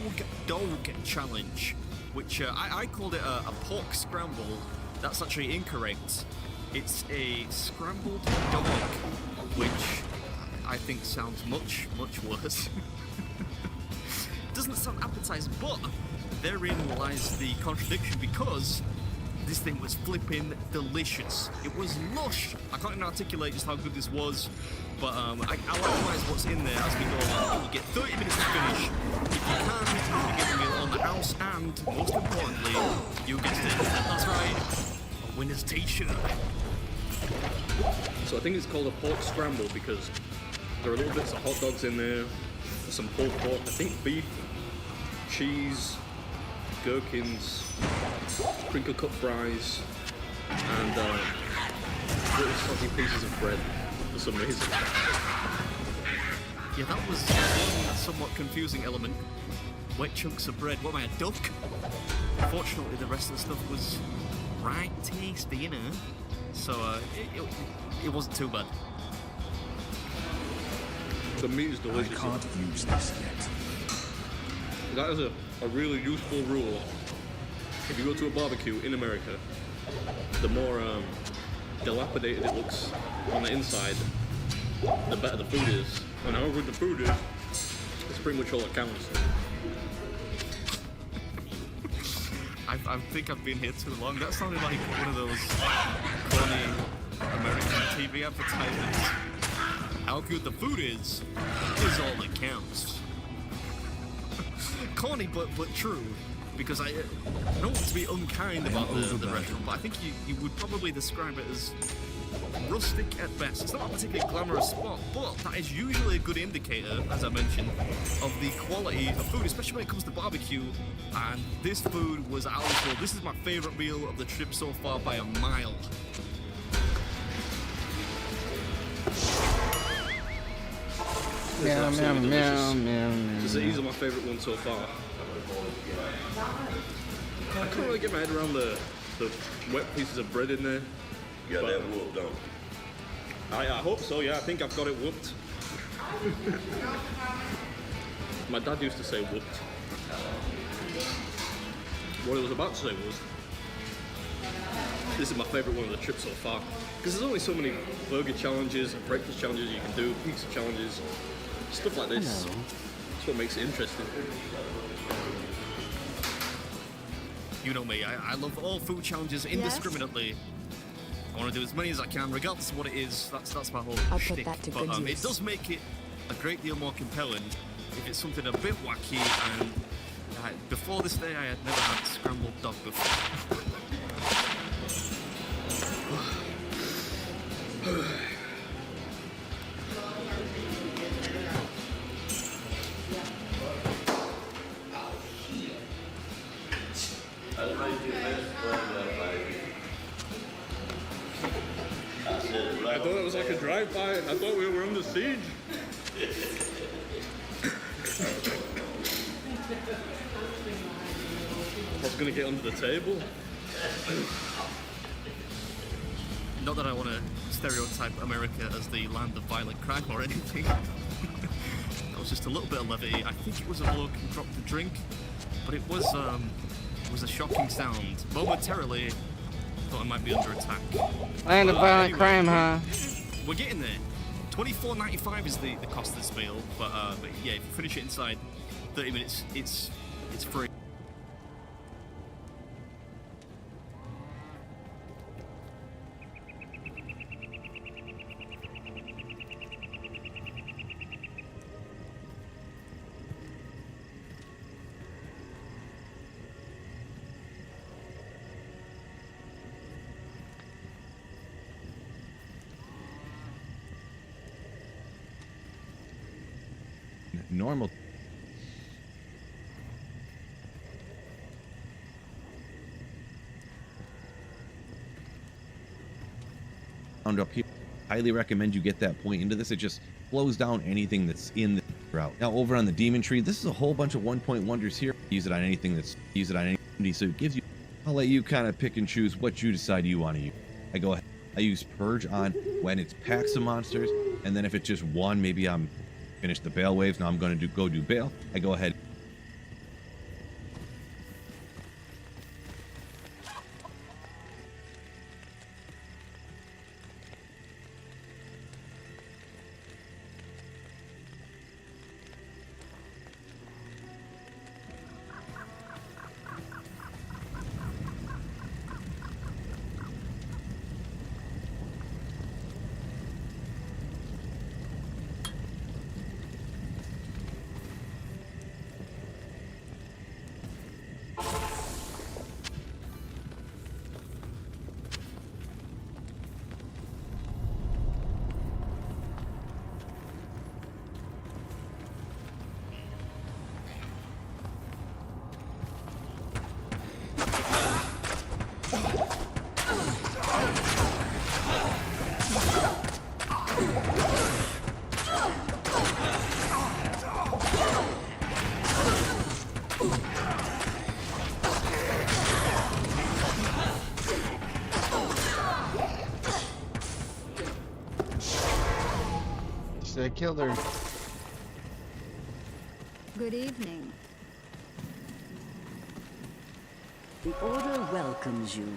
Speaker 14: Dog Challenge, which I called it a pork scramble. That's actually incorrect. It's a scrambled dog, which I think sounds much worse. Doesn't sound appetizing, but therein lies the contradiction, because this thing was flipping delicious. It was lush. I can't even articulate just how good this was, but I'll analyze what's in there as we go along. You get 30 minutes to finish. If you can, you get the meal on the house, and most importantly, you get it. That's right, a winner's t-shirt.
Speaker 19: So I think it's called a pork scramble because there are little bits of hot dogs in there, some pulled pork, I think beef, cheese, gherkins, crinkle cut fries, and little soggy pieces of bread for some reason.
Speaker 14: Yeah, that was one somewhat confusing element. Wet chunks of bread. What am I, a duck? Fortunately, the rest of the stuff was right tasty, you know. So it wasn't too bad.
Speaker 19: The meat is delicious.
Speaker 8: I can't use this yet.
Speaker 19: That is a really useful rule. If you go to a barbecue in America, the more dilapidated it looks on the inside, the better the food is. And however good the food is, it's pretty much all that counts.
Speaker 14: I think I've been here too long. That sounded like one of those corny American TV advertisements. How good the food is all that counts. Corny, but true. Because I don't want to be unkind about the restaurant, but I think you would probably describe it as rustic at best. It's not a particularly glamorous spot, but that is usually a good indicator, as I mentioned, of the quality of food, especially when it comes to barbecue. And this food was out of control. This is my favorite meal of the trip so far by a mile.
Speaker 3: Meow, meow, meow, meow, meow.
Speaker 19: These are my favourite ones so far. I couldn't really get my head around the wet pieces of bread in there.
Speaker 5: You got that whooped, don't you?
Speaker 19: I hope so, yeah. I think I've got it whooped. My dad used to say whooped. What I was about to say was, this is my favourite one of the trip so far. Because there's only so many burger challenges and breakfast challenges you can do, pizza challenges, stuff like this. That's what makes it interesting.
Speaker 14: You know me, I love all food challenges indiscriminately. I want to do as many as I can, regardless of what it is. That's my whole shtick. But it does make it a great deal more compelling if it's something a bit wacky. And before this day, I had never had scrambled dog before.
Speaker 2: I thought it was like a drive-by. I thought we were under siege. I was gonna get under the table.
Speaker 12: Not that I want to stereotype America as the land of violent crime or anything. That was just a little bit of levity. I think it was a bloke who dropped a drink, but it was a shocking sound. Momentarily, thought I might be under attack.
Speaker 3: Land of violent crime, huh?
Speaker 12: We're getting there. $24.95 is the cost of this meal, but yeah, if you finish it inside 30 minutes, it's free.
Speaker 6: Normal. Up here, highly recommend you get that point into this. It just slows down anything that's in the route. Now over on the demon tree, this is a whole bunch of 1-point wonders here. Use it on anything so it gives you. I'll let you kind of pick and choose what you decide you want to use. I use purge on when it's packs of monsters, and then if it's just one, maybe I'm finished the Bale waves. Now I'm going to go do Bale. I go ahead.
Speaker 3: I killed her.
Speaker 10: Good evening.
Speaker 21: The Order welcomes you.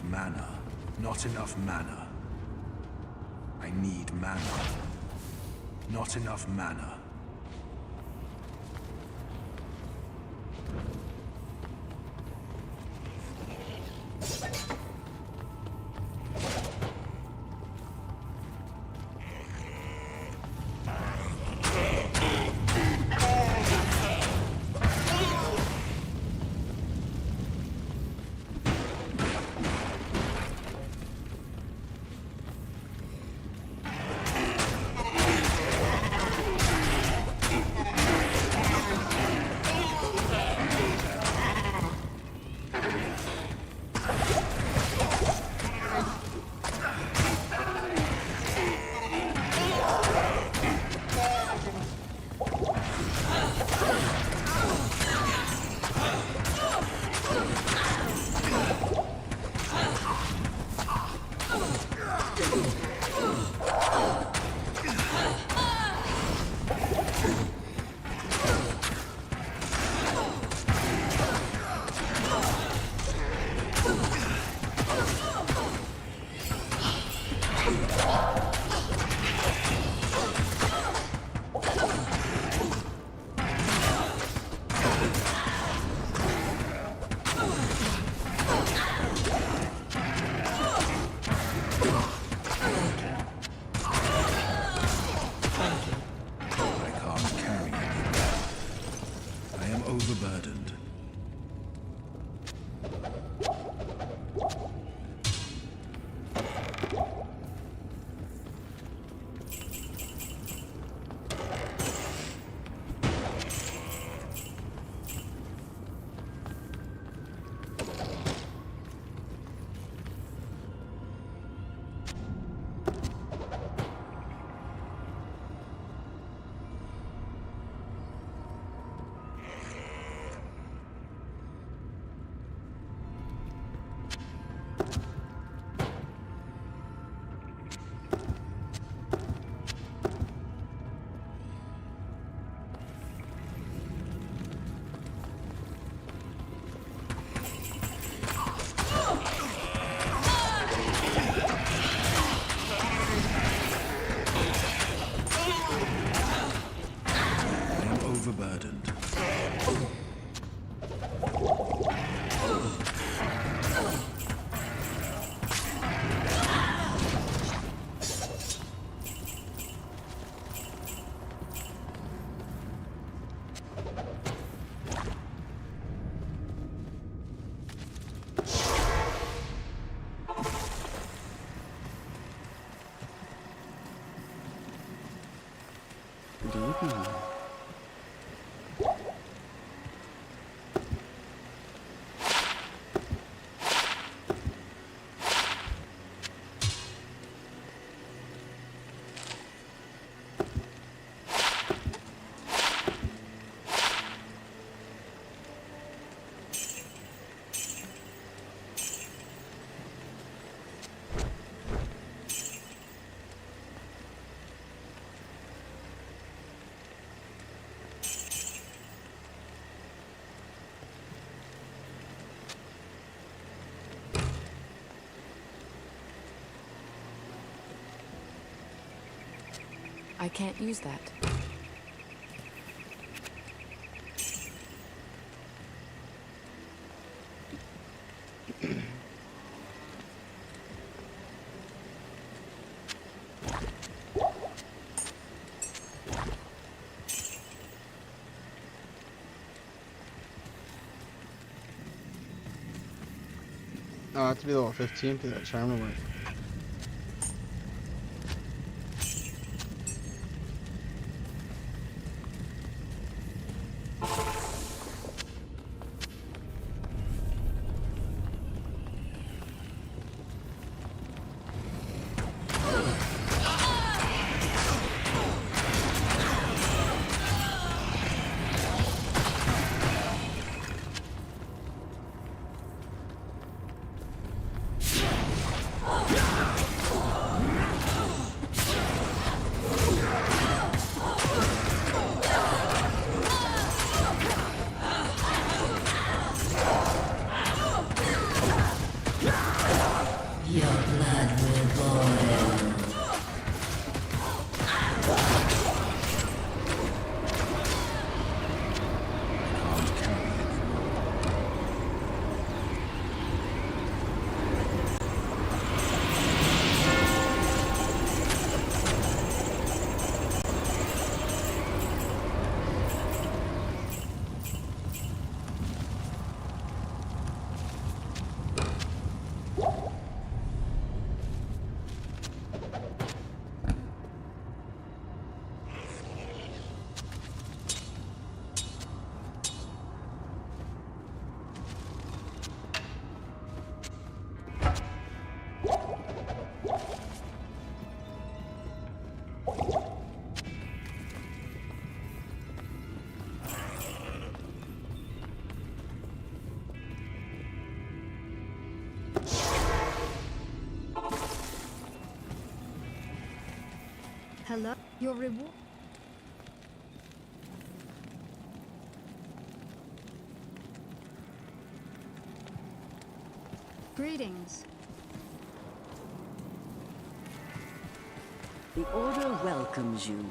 Speaker 8: Mana. Not enough mana. I need mana. Not enough mana.
Speaker 21: leaving.
Speaker 7: I can't use that.
Speaker 3: Oh, I have to be level 15 for that charm to work.
Speaker 10: Hello? Your reward? Greetings.
Speaker 21: The Order welcomes you.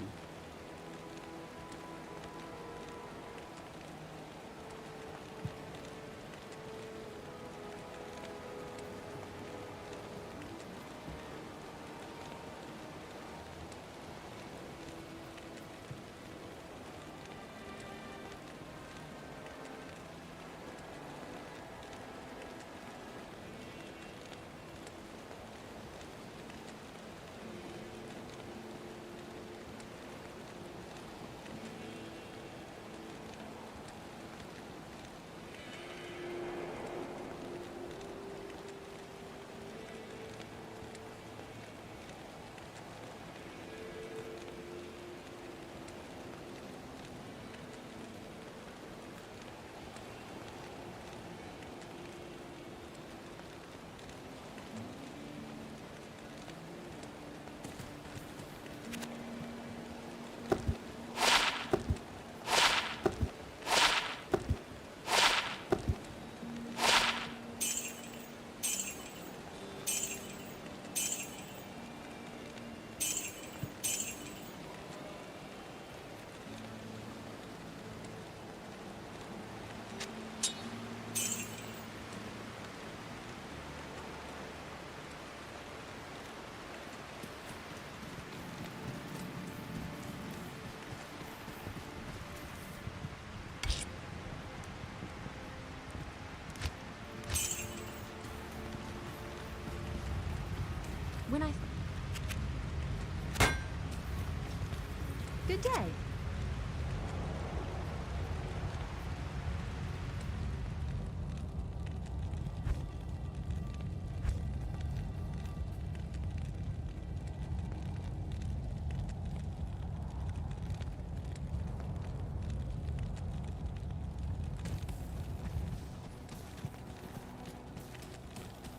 Speaker 10: Good day.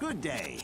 Speaker 11: good day.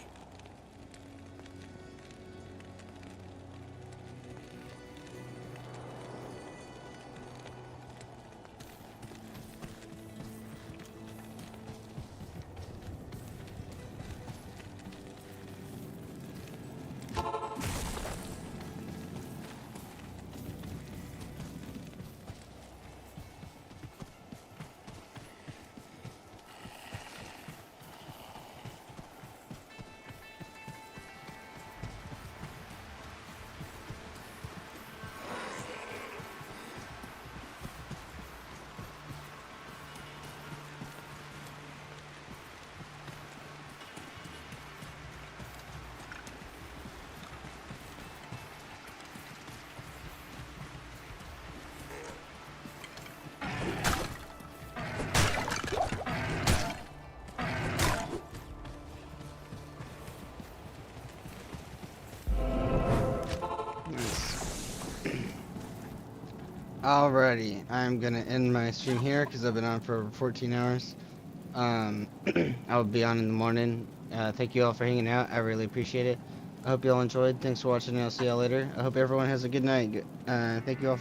Speaker 3: Alrighty, I'm gonna end my stream here because I've been on for over 14 hours. I'll be on in the morning. Thank you all for hanging out. I really appreciate it. I hope you all enjoyed. Thanks for watching, and I'll see y'all later. I hope everyone has a good night. Thank you all.